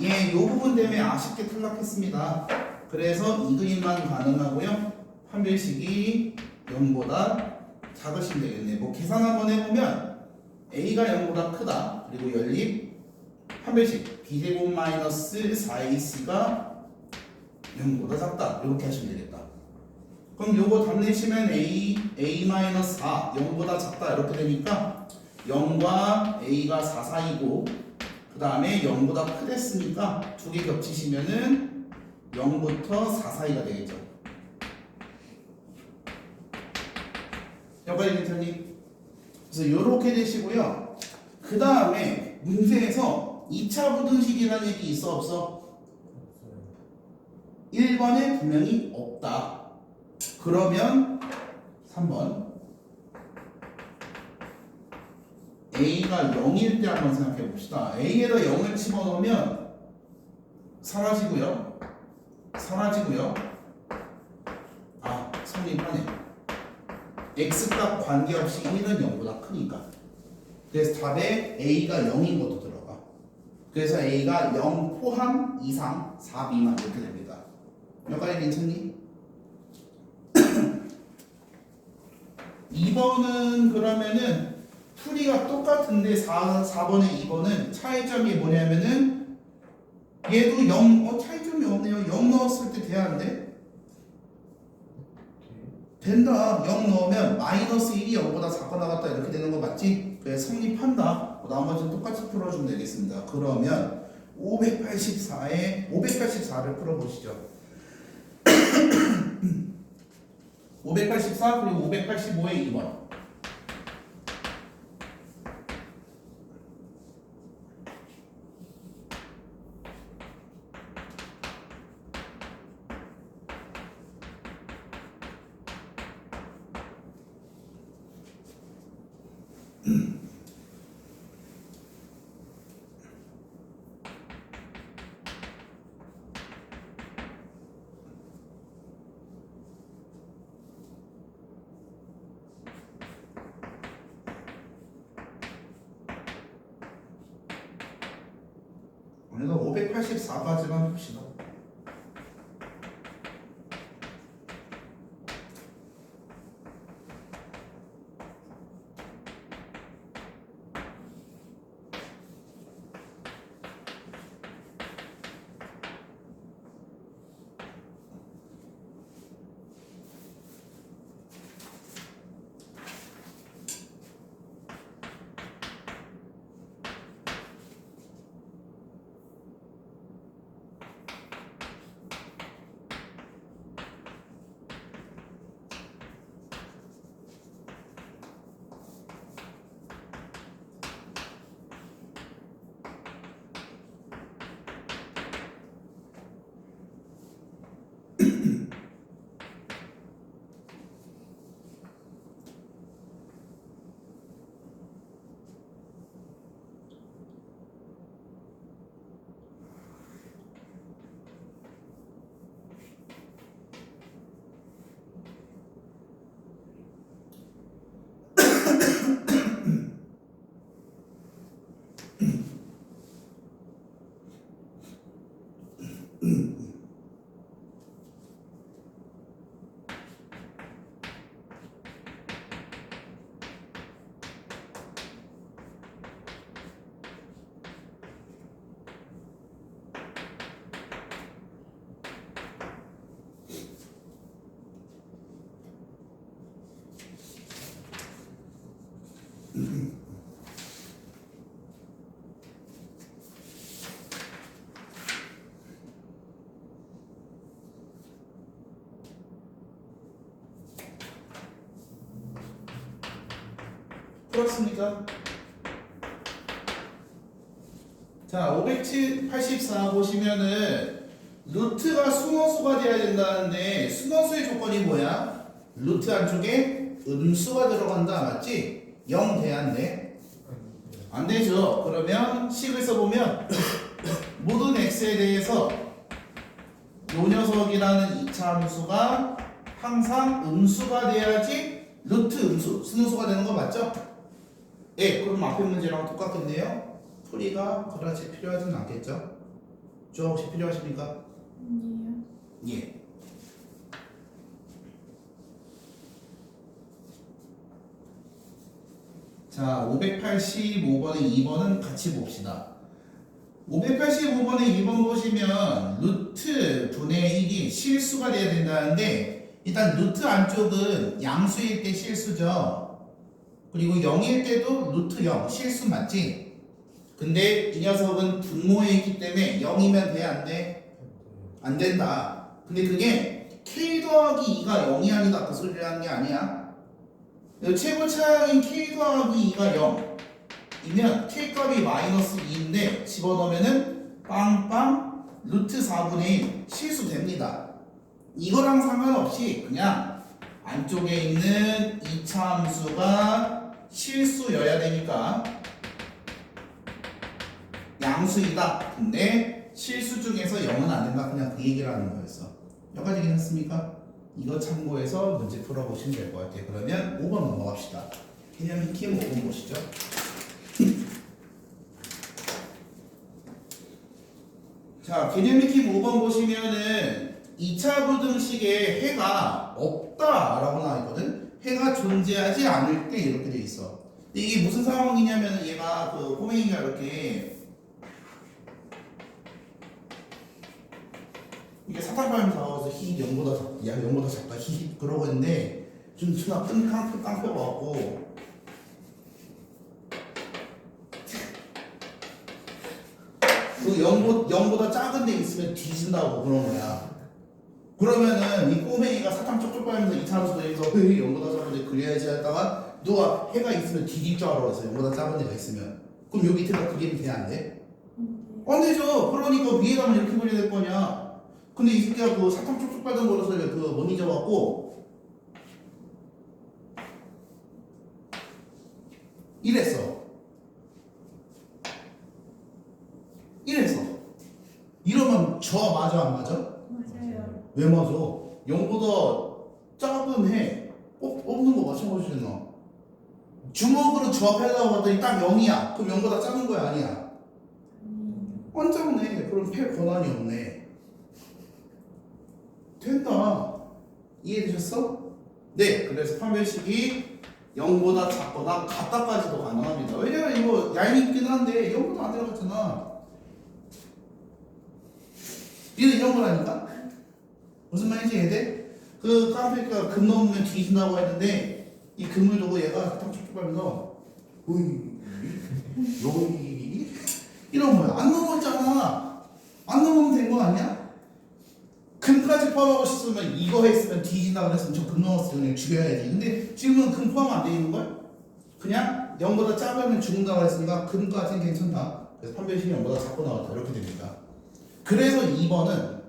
예, 요 부분 때문에 아쉽게 탈락했습니다. 그래서 이 그림만 가능하고요. 판별식이 0보다 작으시면 되겠네. 뭐 계산 한번 해보면 a가 0보다 크다. 그리고 연립 판별식 b제곱 마이너스 4ac가 0보다 작다. 이렇게 하시면 되겠다. 그럼 요거 답 내시면 a 마이너스 4 0보다 작다 이렇게 되니까 0과 a가 4 사이고 그 다음에 0보다 크댔으니까 두 개 겹치시면은 0부터 4 사이가 되겠죠. 여기까지 괜찮니? 그래서 이렇게 되시고요. 그 다음에 문제에서 2차 부등식이라는 얘기 있어 없어? 1번에 분명히 없다. 그러면 3번 a가 0일 때 한번 생각해 봅시다. a에다 0을 집어넣으면 사라지고요. 성립하네. x값 관계없이 1은 0보다 크니까. 그래서 답에 a가 0인 것도 들어가. 그래서 a가 0 포함 이상 4 미만 이렇게 됩니다. 여기까지 괜찮니? 2번은 그러면은 풀이가 똑같은데 4번에 2번은 차이점이 뭐냐면은 얘도 0, 차이점이 없네요. 0 넣었을 때 돼야 안 돼? 된다. 0 넣으면 마이너스 1이 0보다 작고 나갔다 이렇게 되는 거 맞지? 그래 성립한다. 나머지는 똑같이 풀어주면 되겠습니다. 그러면 584를 풀어보시죠. 584 그리고 585의 2번. 우리가 584까지만 봅시다. 풀었습니까? 자, 584 보시면은 루트가 순원수가 돼야 된다는데 순원수의 조건이 뭐야? 루트 안쪽에 음수가 들어간다. 맞지? 0 돼야 안 돼? 안 되죠. 그러면 식을 써보면 모든 x에 대해서 요 녀석이라는 2차 함수가 항상 음수가 돼야지 루트 음수, 순수가 되는 거 맞죠? 예, 그럼 앞에 문제랑 똑같겠네요. 풀이가 그다지 필요하진 않겠죠? 저 혹시 필요하십니까?
아니에요.
예. 자, 585번에 2번은 같이 봅시다. 585번에 2번 보시면 루트 분의 1이 실수가 돼야 된다는데 일단 루트 안쪽은 양수일 때 실수죠. 그리고 0일 때도 루트 0 실수 맞지? 근데 이 녀석은 분모에 있기 때문에 0이면 돼? 안 돼? 안 된다. 근데 그게 k 더하기 2가 0이 아니다 그 소리를 하는 게 아니야. 최고 차항인 k 더하기 2가 0이면 k 값이 마이너스 2인데 집어넣으면은 빵빵 루트 4분의 1 실수됩니다. 이거랑 상관없이 그냥 안쪽에 있는 2차 함수가 실수여야 되니까 양수이다. 근데 실수 중에서 0은 안 된다. 그냥 그 얘기를 하는 거였어. 여기까지 괜찮습니까? 이거 참고해서 문제 풀어보시면 될 것 같아요. 그러면 5번 넘어갑시다. 개념 익힘 5번 보시죠. 자, 개념 익힘 5번 보시면은 2차 부등식에 해가 없다라고 나와 있거든. 해가 존재하지 않을 때 이렇게 돼 있어. 근데 이게 무슨 상황이냐면 얘가 그 꼬맹이가 이렇게 이게 사탕바람이 다가와서 히 0보다 작다, 야 0보다 작다 히 그러고 있는데 좀 순간 깡패가갖고 그 0보다 작은 데 있으면 뒤진다고 그런 거야. 그러면은 이 꼬맹이가 사탕 쪽쪽 빨면서 이차함수 그리면서 0보다 작은 데 그려야지 하다가 누가 해가 있으면 뒤질 줄 알아서 0보다 작은 데가 있으면 그럼 여기 밑에다 그리면 돼 안 돼? 안 되죠. 그러니까 위에다만 이렇게 그려야 될 거냐. 근데 이 새끼가 그 사탕 쪽쪽 빨던 거라서 그못 잊어갖고 이랬어. 이러면 저 맞아 안 맞아?
맞아요.
왜 맞아? 0보다 작은 해 없는 거 마찬가지잖아. 주먹으로 조합하려고 봤더니 딱 0이야. 그럼 0보다 작은 거야 아니야? 안 작네. 그럼 팰 권한이 없네. 된다. 이해되셨어? 네. 그래서 판별식이 0보다 작거나 같다까지도 가능합니다. 왜냐면 이거 얄밉긴 한데 0보다 안 들어갔잖아. 얘는 이런 거라니까? 무슨 말인지 이해돼? 그 깡패가 금 넘으면 뒤진다고 했는데 이 금을 두고 얘가 딱 촉촉하면서 오이 요이 이런 거야. 안 넘었잖아. 안 넘으면 된 거 아니야? 금까지 포함하고 싶으면 이거 했으면 뒤진다 그랬으면 저 금 넘었을 때 그냥 죽여야지. 근데 지금은 금 포함 안 돼 있는 걸? 그냥 0보다 작으면 죽는다고 했으니까 금까지는 괜찮다. 그래서 판별식이 0보다 작고 나왔다. 이렇게 됩니다. 그래서 2번은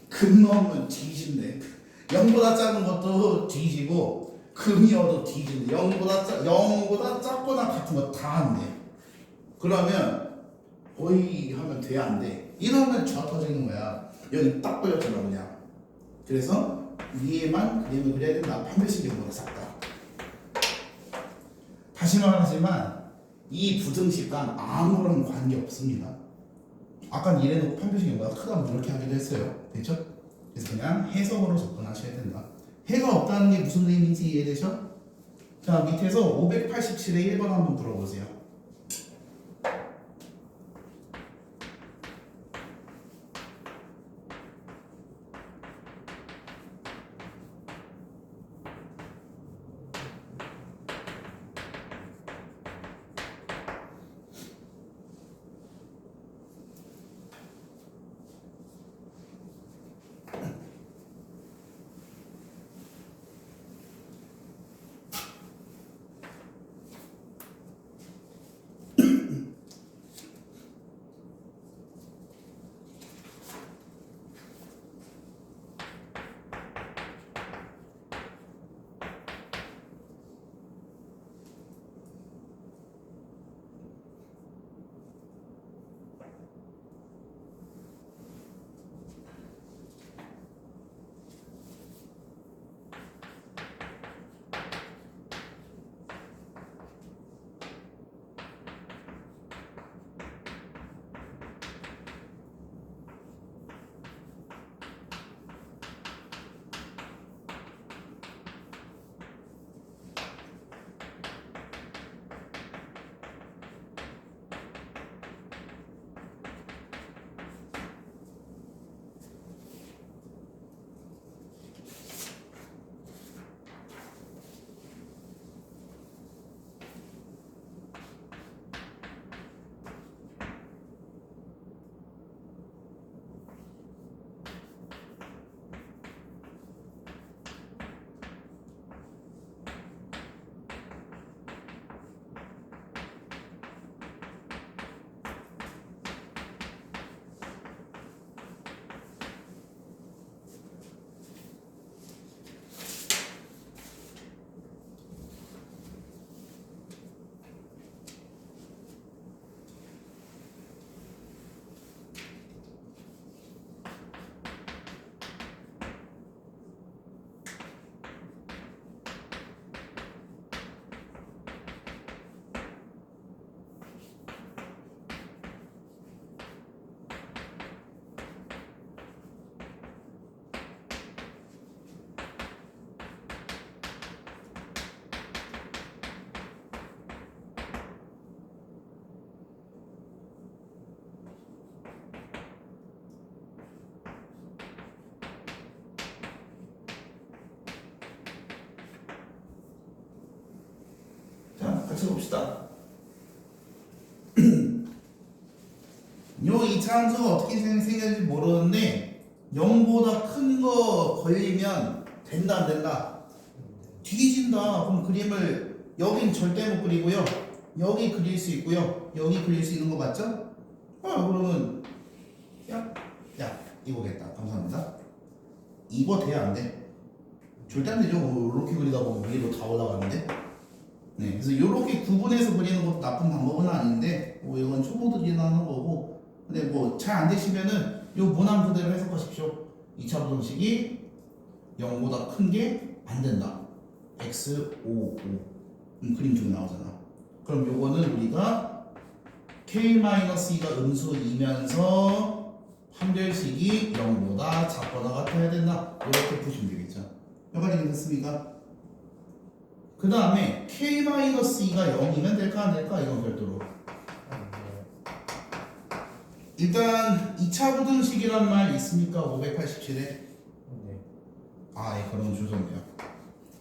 금 넘으면 뒤진대. 0보다 작은 것도 뒤지고 금이어도 뒤진대. 0보다 작거나 같은 거 다 안 돼. 그러면 거의 하면 돼 안 돼. 이러면 저 터지는 거야. 여기 딱 걸렸잖아 그냥. 그래서 위에만 그림을 그려야 된다. 판별식이 0보다 작다. 다시 말하지만 이 부등식과 아무런 관계 없습니다. 아까 이래놓고 판별식이 0보다 크다고 이렇게 하기도 했어요. 됐죠? 그래서 그냥 해석으로 접근하셔야 된다. 해가 없다는 게 무슨 의미인지 이해되죠? 자, 밑에서 587의 1번 한번 풀어보세요. 같이 봅시다. 요 이차함수가 어떻게 생겼는지 모르는데 0보다 큰 거 걸리면 된다 안 된다? 뒤진다. 그럼 그림을 여긴 절대 못 그리고요. 여기 그릴 수 있고요. 여기 그릴 수 있는 거 맞죠? 그러면 야 이거겠다. 감사합니다. 이거 돼 안 돼? 절대 안 되죠. 이렇게 그리다 보면 위로 다 올라가는데. 네, 그래서 이렇게 구분해서 그리는 것도 나쁜 방법은 아닌데, 이건 초보들이나 하는 거고, 근데 뭐 잘 안 되시면은 요 문항 그대로 해석하십시오. 2차 부등식이 0보다 큰 게 안 된다. x 5 5 그림 중에 나오잖아. 그럼 요거는 우리가 k-2가 음수이면서 판별식이 0보다 작거나 같아야 된다. 이렇게 푸시면 되겠죠. 여기까지 됐습니까? 그 다음에 k-2가 0이면 될까 안 될까? 이건 별도로. 일단 2차 부등식이란 말 있습니까? 587에.
네.
예, 그럼 주소네요.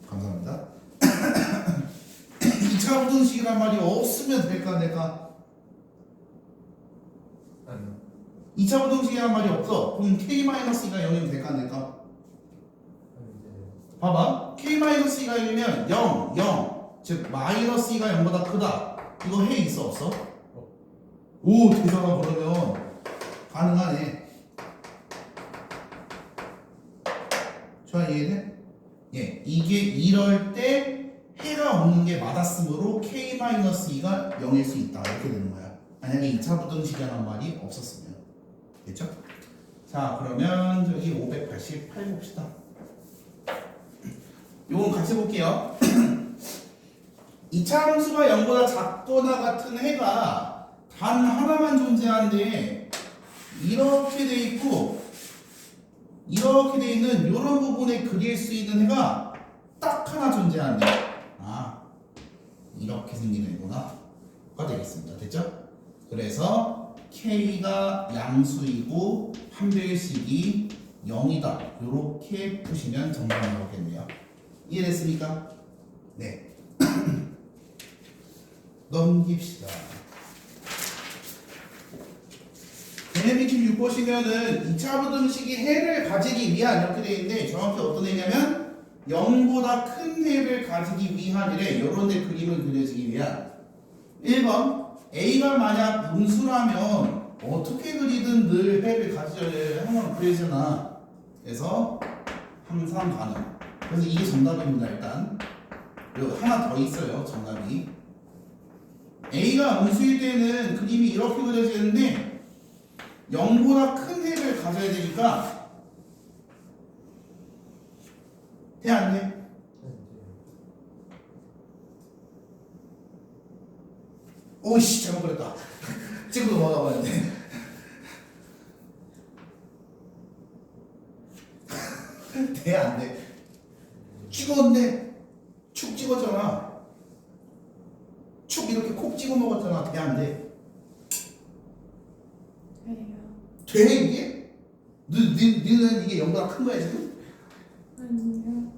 감사합니다. 2차 부등식이란 말이 없으면 될까 안 될까?
아니요.
2차 부등식이란 말이 없어. 그럼 k-2가 0이면 될까 안 될까? 봐봐. k-2가 0이면 0, 0. 즉 마이너스 2가 0보다 크다. 이거 해 있어 없어? 오, 되잖아. 그러면 가능하네. 좋아, 이해돼? 예, 이게 이럴 때 해가 없는 게 맞았으므로 k-2가 0일 수 있다. 이렇게 되는 거야. 만약에 2차 부등식이라는 말이 없었으면. 됐죠? 자, 그러면 저기 588 봅시다. 요건 같이 볼게요. 2차 함수가 0보다 작거나 같은 해가 단 하나만 존재하는데 이렇게 돼 있고 이렇게 돼 있는 이런 부분에 그릴 수 있는 해가 딱 하나 존재하는데 이렇게 생기는 거나 가 되겠습니다. 됐죠? 그래서 K가 양수이고 판별식이 0이다. 이렇게 푸시면 정답이 나오겠네요. 이해됐습니까? 네. 넘깁시다. 개념익힘 6 보시면은 2차 부등식이 해를 가지기 위한 이렇게 되어 있는데 정확히 어떤 해냐면 0보다 큰 해를 가지기 위한이래. 요런 데 그림을 그려지기 위한. 1번 A가 만약 음수라면 어떻게 그리든 늘 해를 가져야 한번 그려지잖아. 그래서 항상 가능. 그래서 이게 정답입니다. 일단 그리고 하나 더 있어요. 정답이 A가 음수일 때는 그림이 이렇게 그려지는데 0보다 큰 해를 가져야 되니까 돼 안 돼? 오이씨 잘못 그렸다. 찍고 넘어가버렸네. 돼 안 돼? 찍었네. 축 찍었잖아. 축 이렇게 콕 찍어 먹었잖아. 돼 안 돼?
돼요.
돼 이게? 너는 이게 0보다 큰 거야 지금?
아니요.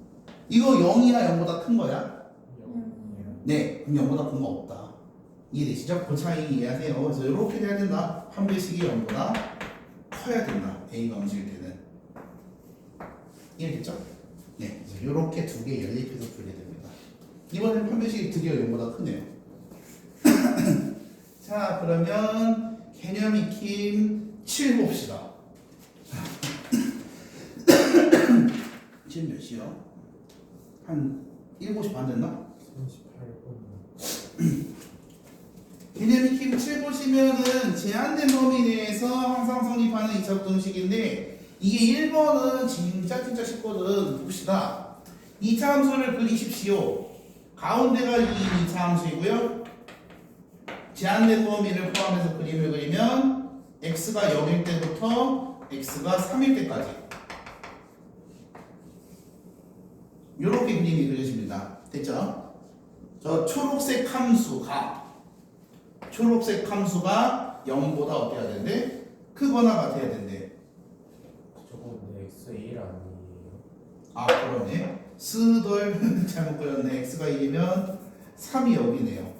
이거 0이나 0보다 큰 거야?
아니요.
네, 그럼 0보다 큰 거 없다. 이해되시죠? 그 차이 이해하세요. 그래서 이렇게 돼야 된다. 판별식이 0보다 커야 된다. A가 음수일 때는. 이해됐죠? 네, 그래서 이렇게 두 개 연립해서 풀게 됩니다. 이번엔 판별식이 드디어 0보다 크네요. 자, 그러면 개념 익힘 7 봅시다. 지금 몇 시요? 한 7시 반 됐나?
38분.
개념 익힘 7 보시면은 제한된 범위 내에서 항상 성립하는 2차 부등식인데 이게 1번은 진짜 쉽거든. 봅시다. 2차 함수를 그리십시오. 가운데가 이 2차 함수이고요. 제한된 범위를 포함해서 그림을 그리면 x가 0일 때부터 x가 3일 때까지 이렇게 그림이 그려집니다. 됐죠? 저 초록색 함수가 0보다 어떻게 해야 된대? 크거나 같아야 된대.
저거 근데 X1 아니에요?
그러네. 스덜 잘못 그렸네. x가 1이면 3이 여기네요.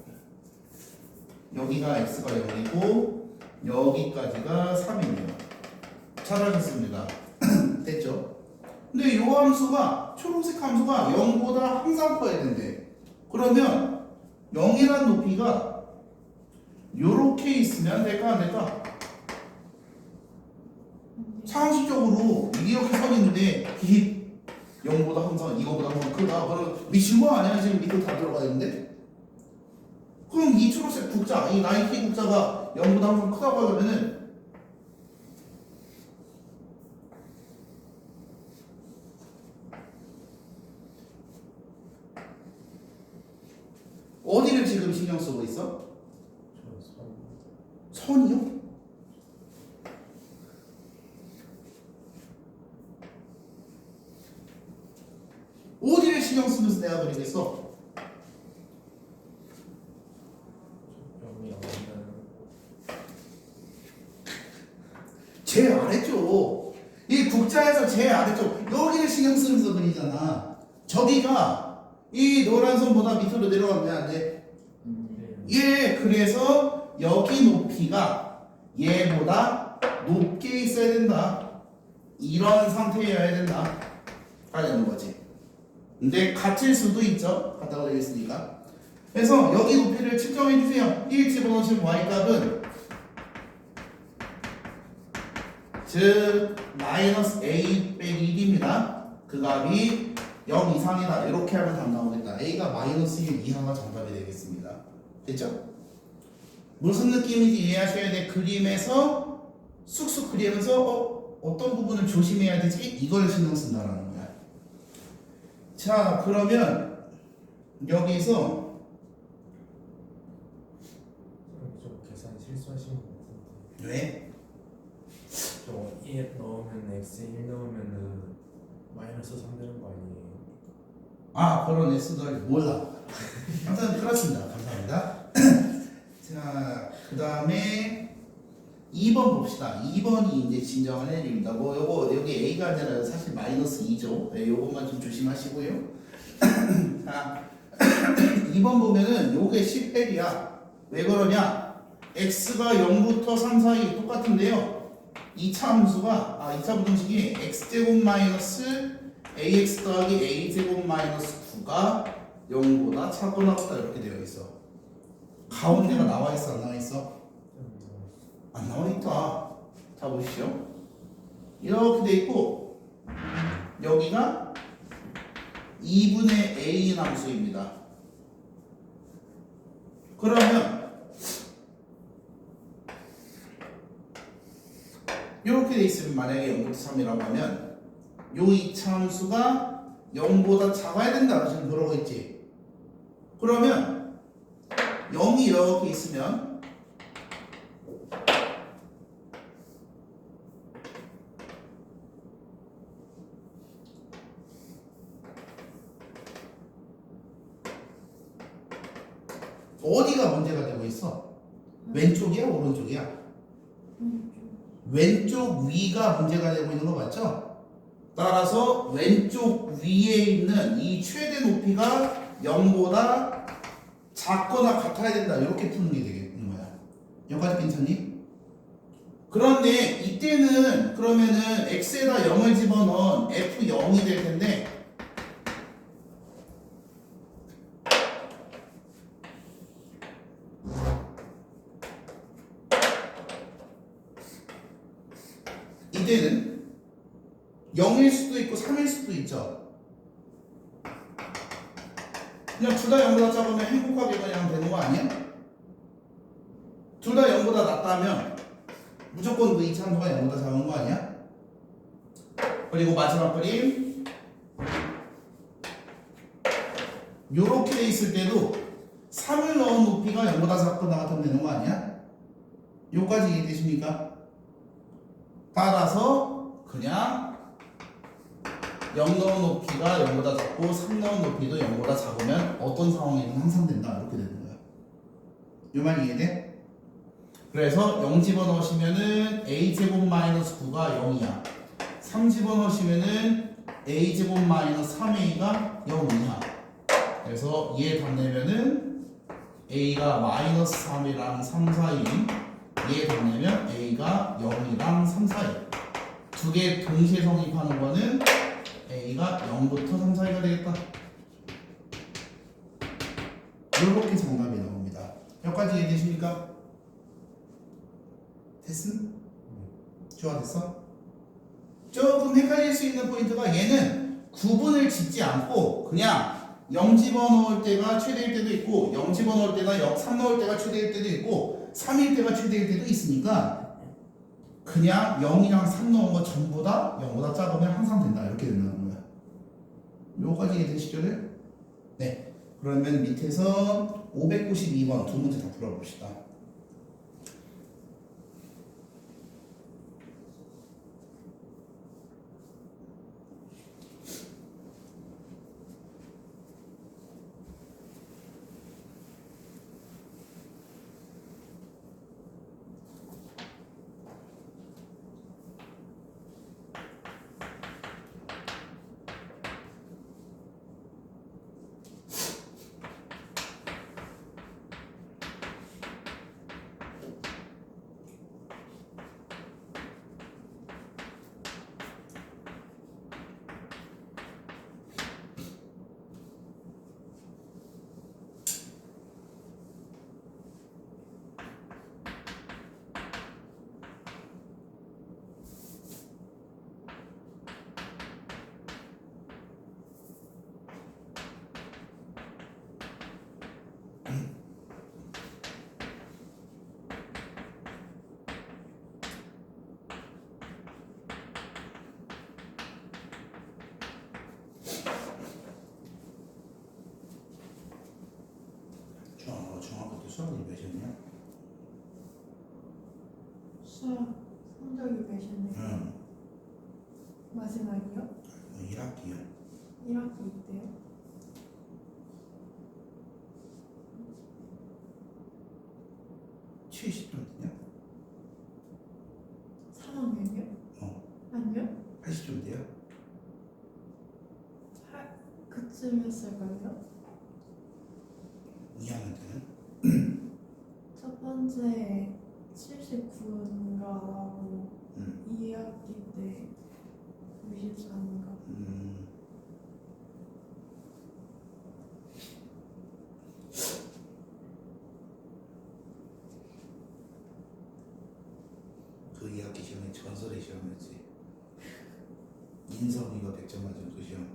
여기가 x가 0이고 여기까지가 3이네요. 잘하셨습니다. 됐죠? 근데 이 함수가 초록색 함수가 0보다 항상 커야 된대. 그러면 0이란 높이가 요렇게 있으면 될까 안 될까? 상식적으로 이렇게 선 있는데 이 0보다 항상 이거보다 항상 크다. 그럼 미친 거 아니야? 지금 밑으로 다 들어가 있는데? 그럼 이 초록색 국자, 이 나이키 국자가 0보다 항상 크다고 하려면은 어디를 지금 신경 쓰고 있어? 선이요? 어디를 신경 쓰면서 내가 그리겠어?
여기 없는
제일 아래쪽. 이 국자에서 제일 아래쪽. 여기를 신경 쓰면서 그리잖아. 저기가 이 노란 선보다 밑으로 내려가면 안 돼. 예, 그래서 여기 높이가 얘보다 높게 있어야 된다. 이런 상태여야 된다. 가야 거지. 근데 같을 수도 있죠. 같다고 되어 있으니까. 그래서 여기 높이를 측정해 주세요. 1 집어넣으신 y값은 즉 마이너스 a 빼기 1입니다. 그 값이 0 이상이다. 이렇게 하면 답 나오겠다. a가 마이너스 1 이하가 정답이 되겠습니다. 됐죠? 무슨 느낌인지 이해하셔야 돼. 그림에서 쑥쑥 그리면서 어떤 부분을 조심해야 되지? 이걸 신경 쓴다라는 거야. 자, 그러면 여기서
좀 계산 실수하신 것 같은데.
왜?
저 1 넣으면 x 1 넣으면은 마이너스 3 되는 거 아니에요?
아, 그런 S들 몰라. 항상 그렇습니다. 감사합니다. 자, 그 다음에 2번 봅시다. 2번이 이제 진정한 L입니다. 뭐 요거 여기 A가 아니라 사실 마이너스 2죠. 네, 요것만 좀 조심하시고요. 자, 2번 보면은 요게 10L이야. 왜 그러냐? X가 0부터 3 사이 똑같은데요. 2차 함수가 2차 부등식이 X제곱 마이너스 AX 더하기 A제곱 마이너스 9가 0보다 작거나 같다 이렇게 되어 있어. 가운데가 나와 있어 안 나와 있어? 안 나와 있다. 자 보시죠. 이렇게 돼 있고 여기가 2분의 A 함수입니다. 그러면 이렇게 돼 있으면 만약에 0부터 3이라고 하면 요 2차 함수가 0보다 작아야 된다. 지금 그러고 있지. 그러면 0이 이렇게 있으면 어디가 문제가 되고 있어? 왼쪽이야? 오른쪽이야? 왼쪽 위가 문제가 되고 있는 거 맞죠? 따라서 왼쪽 위에 있는 이 최대 높이가 0보다 작거나 같아야 된다. 이렇게 푸는 게 되겠는 거야. 여기까지 괜찮니? 그런데 이때는 그러면은 x에다 0을 집어넣은 f0이 될 텐데 이때는 0일 수도 있고 3일 수도 있죠. 그냥 둘 다 0보다 작으면 행복하게 그냥 되는 거 아니야? 둘 다 0보다 낮다면 무조건 그 이차함수가 0보다 작은 거 아니야? 그리고 마지막 그림 요렇게 돼 있을 때도 3을 넣은 높이가 0보다 작거나 같으면 되는 거 아니야? 요까지 이해되십니까? 따라서 그냥 0 넣은 높이가 0보다 작고 3 넣은 높이도 0보다 작으면 어떤 상황이든 항상 된다. 이렇게 되는 거야. 이 말 이해돼? 그래서 0 집어넣으시면은 a제곱 마이너스 9가 0이야. 3 집어넣으시면은 a제곱 마이너스 3a가 0이야. 그래서 얘 답 내면은 A가 마이너스 3이랑 3 사이에 답내면 A가 0이랑 3 사이. 두 개 동시에 성립하는 거는 A가 0부터 3 사이가 되겠다. 이렇게 정답이 나옵니다. 여기까지 이해되십니까? 됐음? 좋아, 됐어? 조금 헷갈릴 수 있는 포인트가 얘는 구분을 짓지 않고 그냥 0 집어넣을 때가 최대일 때도 있고 0 집어넣을 때가 3 넣을 때가 최대일 때도 있고 3일 때가 최대일 때도 있으니까 그냥 0이랑 3 넣은 거 전부 다 0보다 작으면 항상 된다 이렇게 된다는 거야. 요거까지 이해되시죠? 네. 그러면 밑에서 592번 두 문제 다 풀어봅시다. 중학교 때 수학이 몇이었냐?
수학 성적이 몇이었네요?
응.
마지막이요?
1학기야.
1학기 때요?
칠 70점이냐?
3학년이요? 아니요?
80점대야?
그쯤이었을걸요?
2학년 때는?
첫 번째 79인가 나오고
응.
2학기 때 94인가.
그 2학기 시험이 전설의 시험이었지. 인성이가 100점 맞은 그 시험.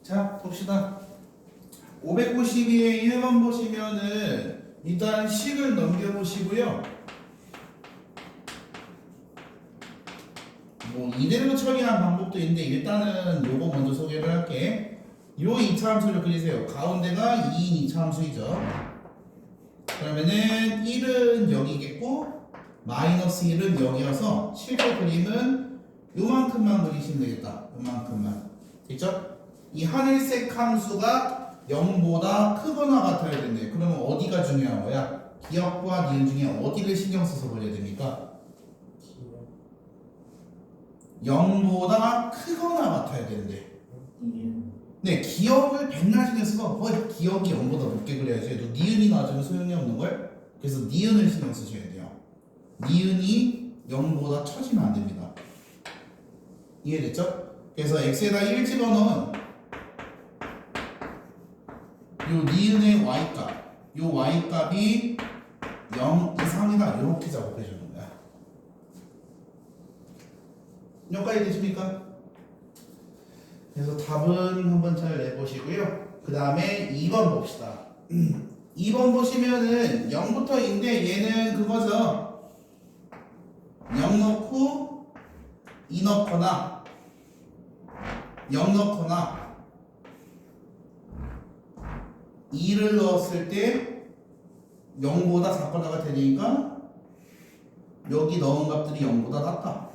자 봅시다. 592의 1번 보시면은 일단 식을 넘겨보시고요. 뭐 이대로 처리하는 방법도 있는데 일단은 요거 먼저 소개를 할게. 요 2차 함수를 그리세요. 가운데가 2인 2차 함수이죠. 그러면은 1은 0이겠고 마이너스 1은 0이어서 실제 그림은 요만큼만 그리시면 되겠다. 요만큼만. 됐죠? 이 하늘색 함수가 0보다 크거나 같아야 된대. 그러면 어디가 중요한 거야? 기억과 니은 중에 어디를 신경 써서 그려야 됩니까?
기억
0보다 크거나 같아야 되는데.
니은.
네, 기억을 백날 신경 써서 기억이 0보다 높게 그려야지. 또 니은이 나중에 소용이 없는 걸. 그래서 니은을 신경 쓰셔야 돼요. 니은이 0보다 처지면 안 됩니다. 이해됐죠? 그래서 x에다 1 집어넣은 요 니은의 y값, 요 y값이 0 이상이다. 이렇게 작업해 주는 거야. 여기까지 되십니까? 그래서 답은 한번 잘 내보시고요. 그 다음에 2번 봅시다. 2번 보시면은 0부터인데 얘는 그거죠. 0 넣고 2 넣거나 0 넣거나 2를 넣었을 때 0보다 작거나가 되니까 여기 넣은 값들이 0보다 낮다.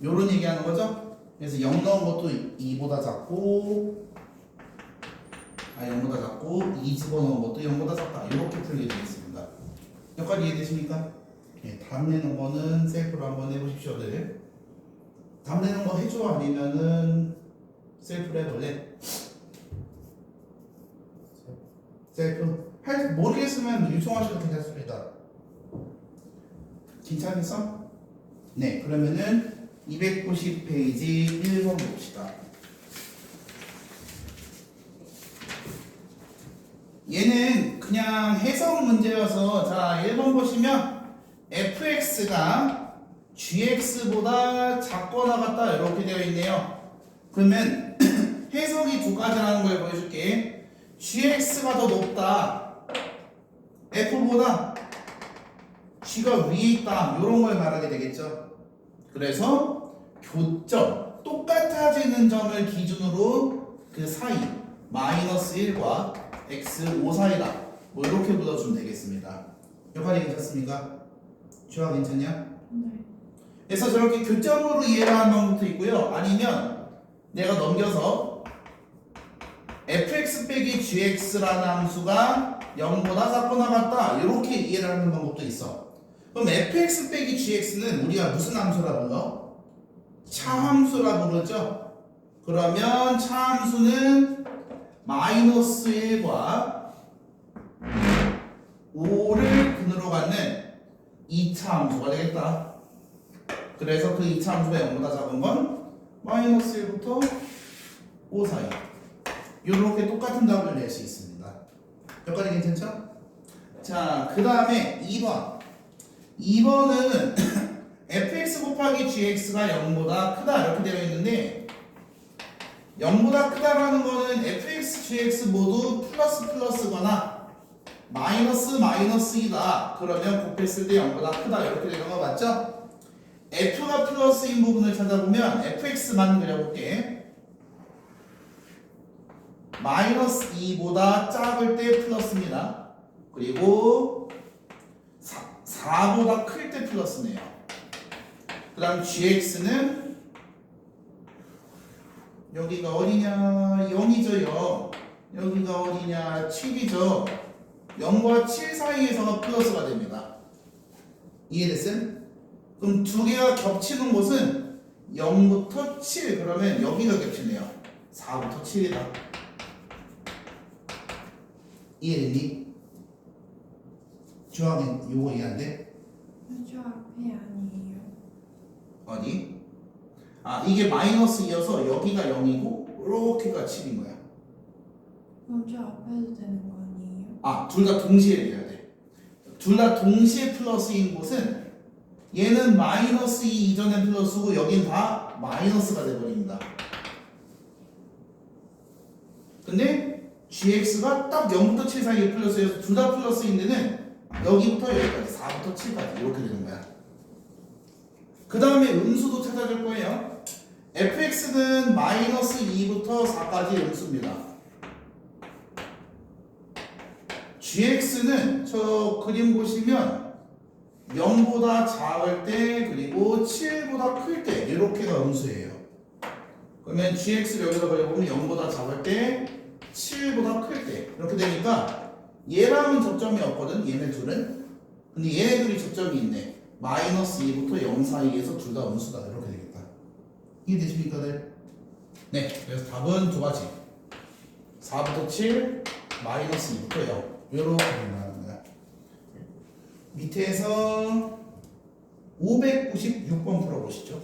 요런 얘기하는 거죠. 그래서 0 넣은 것도 2보다 작고 0보다 작고 2 집어넣은 것도 0보다 작다. 이렇게 풀게 되겠습니다. 여기까지 이해되십니까? 네, 답 내는 거는 셀프로 한번 해보십시오. 네. 답 내는 거 해줘? 아니면은 셀프로 해볼래? 셀프? 모르겠으면 유청하셔도 괜찮습니다. 괜찮겠어? 네, 그러면은 290페이지 1번 봅시다. 얘는 그냥 해석 문제여서 자 1번 보시면 fx가 gx보다 작거나 같다 이렇게 되어 있네요. 그러면 해석이 두 가지라는 걸 보여줄게. gx가 더 높다. f보다 g가 위에 있다. 이런 걸 말하게 되겠죠. 그래서 교점 똑같아지는 점을 기준으로 그 사이 마이너스 1과 x 5 사이다. 뭐 이렇게 불러주면 되겠습니다. 여기까지 괜찮습니까? 주아 괜찮냐?
네.
그래서 저렇게 교점으로 이해를 하는 방법도 있고요. 아니면 내가 넘겨서 fx 빼기 gx라는 함수가 0보다 작거나 같다. 이렇게 이해를 하는 방법도 있어. 그럼 fx 빼기 gx는 우리가 무슨 함수라 불러? 차함수라 부르죠. 그러면 차함수는 마이너스 1과 5를 근으로 갖는 2차 함수가 되겠다. 그래서 그 2차 함수가 0보다 작은 건 마이너스 1부터 5 사이. 이렇게 똑같은 답을 낼 수 있습니다. 여기까지 괜찮죠? 자, 그 다음에 2번. 2번은 fx 곱하기 gx가 0보다 크다 이렇게 되어 있는데 0보다 크다라는 거는 fx, gx 모두 플러스거나 마이너스이다. 그러면 곱했을 때 0보다 크다 이렇게 되는 거 맞죠? f가 플러스인 부분을 찾아보면 fx만 그려볼게. 마이너스 2보다 작을 때 플러스입니다. 그리고 4보다 클 때 플러스네요. 그 다음 gx는 여기가 어디냐? 0이죠. 0. 여기가 어디냐? 7이죠. 0과 7 사이에서가 플러스가 됩니다. 이해됐음? 그럼 두 개가 겹치는 곳은 0부터 7. 그러면 여기가 겹치네요. 4부터 7이다. 이해됐니? 주황은 요거 이해 안 돼?
저 앞에 아니에요.
어디? 아, 이게 마이너스 2여서 여기가 0이고 이렇게가 7인 거야.
그럼 저 앞에도 되는 거 아니에요?
아, 둘 다 동시에 돼야 돼. 둘 다 동시에 플러스인 곳은 얘는 마이너스 2 이전엔 플러스고 여긴 다 마이너스가 돼버립니다. 근데 gx가 딱 0부터 7 사이에 플러스여서 둘 다 플러스인 데는 여기부터 여기까지 4부터 7까지 이렇게 되는 거야. 그 다음에 음수도 찾아줄 거예요. fx는 마이너스 2부터 4까지 음수입니다. gx는 저 그림 보시면 0보다 작을 때 그리고 7보다 클 때 이렇게가 음수예요. 그러면 gx를 여기다 그려보면 0보다 작을 때 7보다 클 때 이렇게 되니까 얘랑은 접점이 없거든. 얘네 둘은. 근데 얘네 둘이 접점이 있네. 마이너스 2부터 0 사이에서 둘 다 음수다. 이렇게 되겠다. 이해되십니까? 네. 그래서 답은 두 가지. 4부터 7, 마이너스 2부터 0. 이렇게 된다는 거야. 밑에서 596번 풀어보시죠.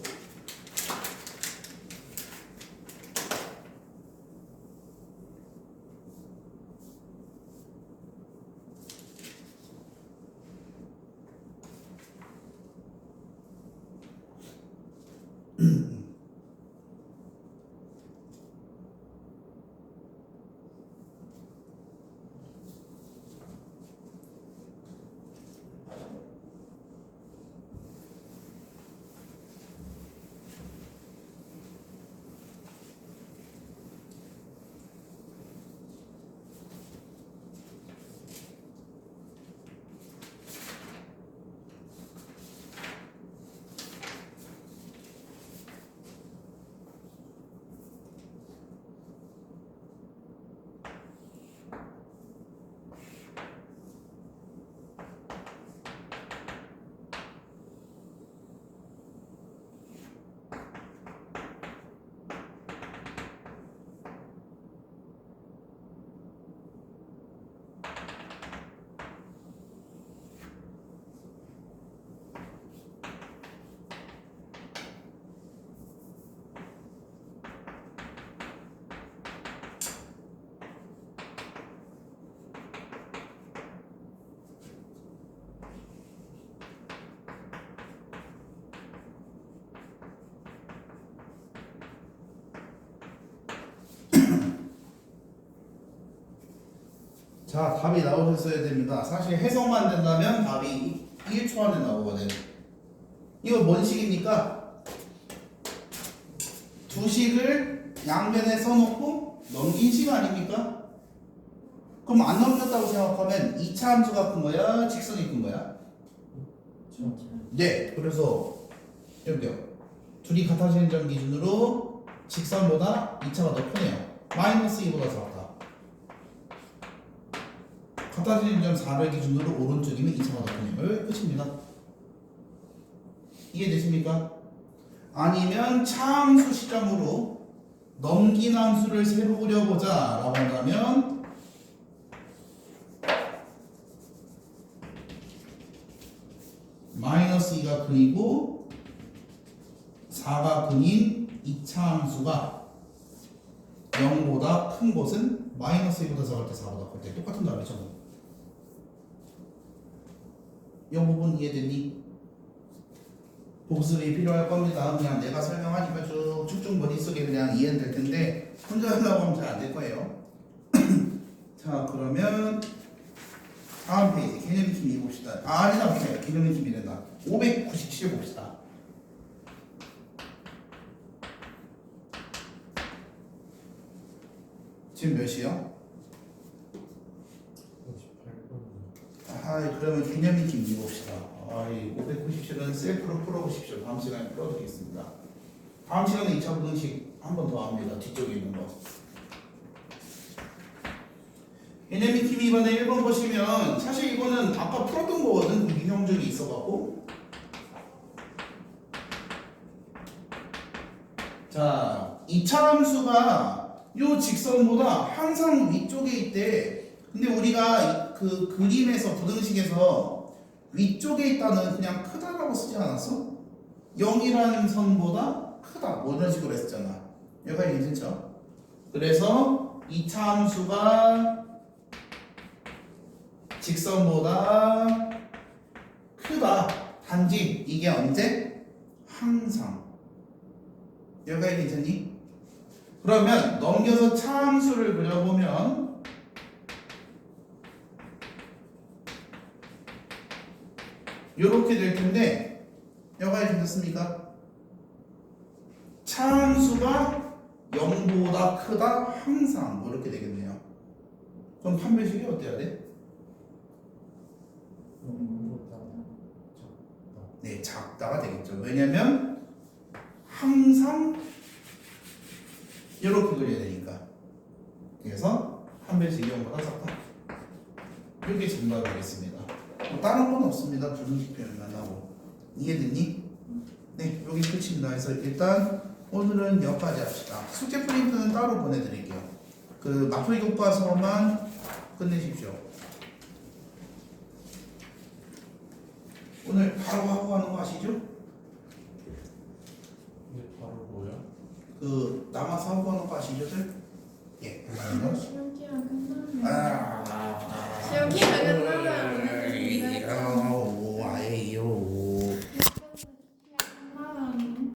자, 답이 나오셨어야 됩니다. 사실 해석만 된다면 답이 1초 안에 나오거든. 이거 뭔 식입니까? 두 식을 양변에 써놓고 넘긴 식 아닙니까? 그럼 안 넘겼다고 생각하면 2차 함수가 큰 거야? 직선이 큰 거야? 네, 그래서 여기요. 둘이 같아지는 점 기준으로 직선보다 2차가 더 크네요. 마이너스 2보다 작다. 같아지는 점 4를 기준으로 오른쪽이면 2차가 더 크네요. 끝입니다. 이해되십니까? 아니면 차함수 시점으로 넘긴 함수를 새로 그려보자 라고 한다면 마이너스 2가 근이고 4가 근인 2차 함수가 0보다 큰 것은 마이너스 2보다 작을 때 4보다 클 때 똑같은 답이죠. 이 부분 이해됐니? 복습이 필요할 겁니다. 그냥 내가 설명하니까 쭉쭉 머릿속에 그냥 이해될 텐데 혼자 하려고 하면 잘 안 될 거예요. 자, 그러면 다음 페이지 개념 익힘 봅시다. 아니다, 개념 익힘이란다. 597 봅시다. 지금 몇 시요?
58번.
그러면 개념 익힘 봅시다. 597은 셀프로 풀어보십시오. 다음 시간에 풀어드리겠습니다. 다음 시간에 2차 부등식 한 번 더 합니다. 뒤쪽에 있는 거. 개념 익힘 이번에 1번 보시면 사실 이거는 아까 풀었던 거거든. 그 유형적이 있어갖고. 자, 2차 함수가 요 직선보다 항상 위쪽에 있대. 근데 우리가 그 그림에서 부등식에서 위쪽에 있다는 그냥 크다라고 쓰지 않았어? 0이라는 선보다 크다 뭐 이런 식으로 했었잖아. 여기까지 괜찮죠? 그래서 2차 함수가 직선보다 크다. 단지 이게 언제? 항상. 여기까지 괜찮니? 그러면 넘겨서 차함수를 그려보면 이렇게 될 텐데 여기까지 준비됐습니까? 차함수가 0보다 크다 항상 뭐 이렇게 되겠네요. 그럼 판별식이 어때야 돼? 네, 작다가 되겠죠. 왜냐면 항상 이렇게 그려야 되니까. 그래서 판별식이 0보다 작다. 이렇게 정답이 되겠습니다. 뭐 다른 건 없습니다. 불분식 표현만 하고. 이해됐니? 네, 여기 끝입니다. 그래서 일단 오늘은 여기까지 합시다. 숙제 프린트는 따로 보내드릴게요. 그 마토이 교과서만 끝내십시오. 오늘 바로 하고 가는 거 아시죠?
이게 바로 뭐야?
그 남아서 하고 가는 거 아시죠? 예.
시험 기간 끝나면
아.
시험 기간 끝나면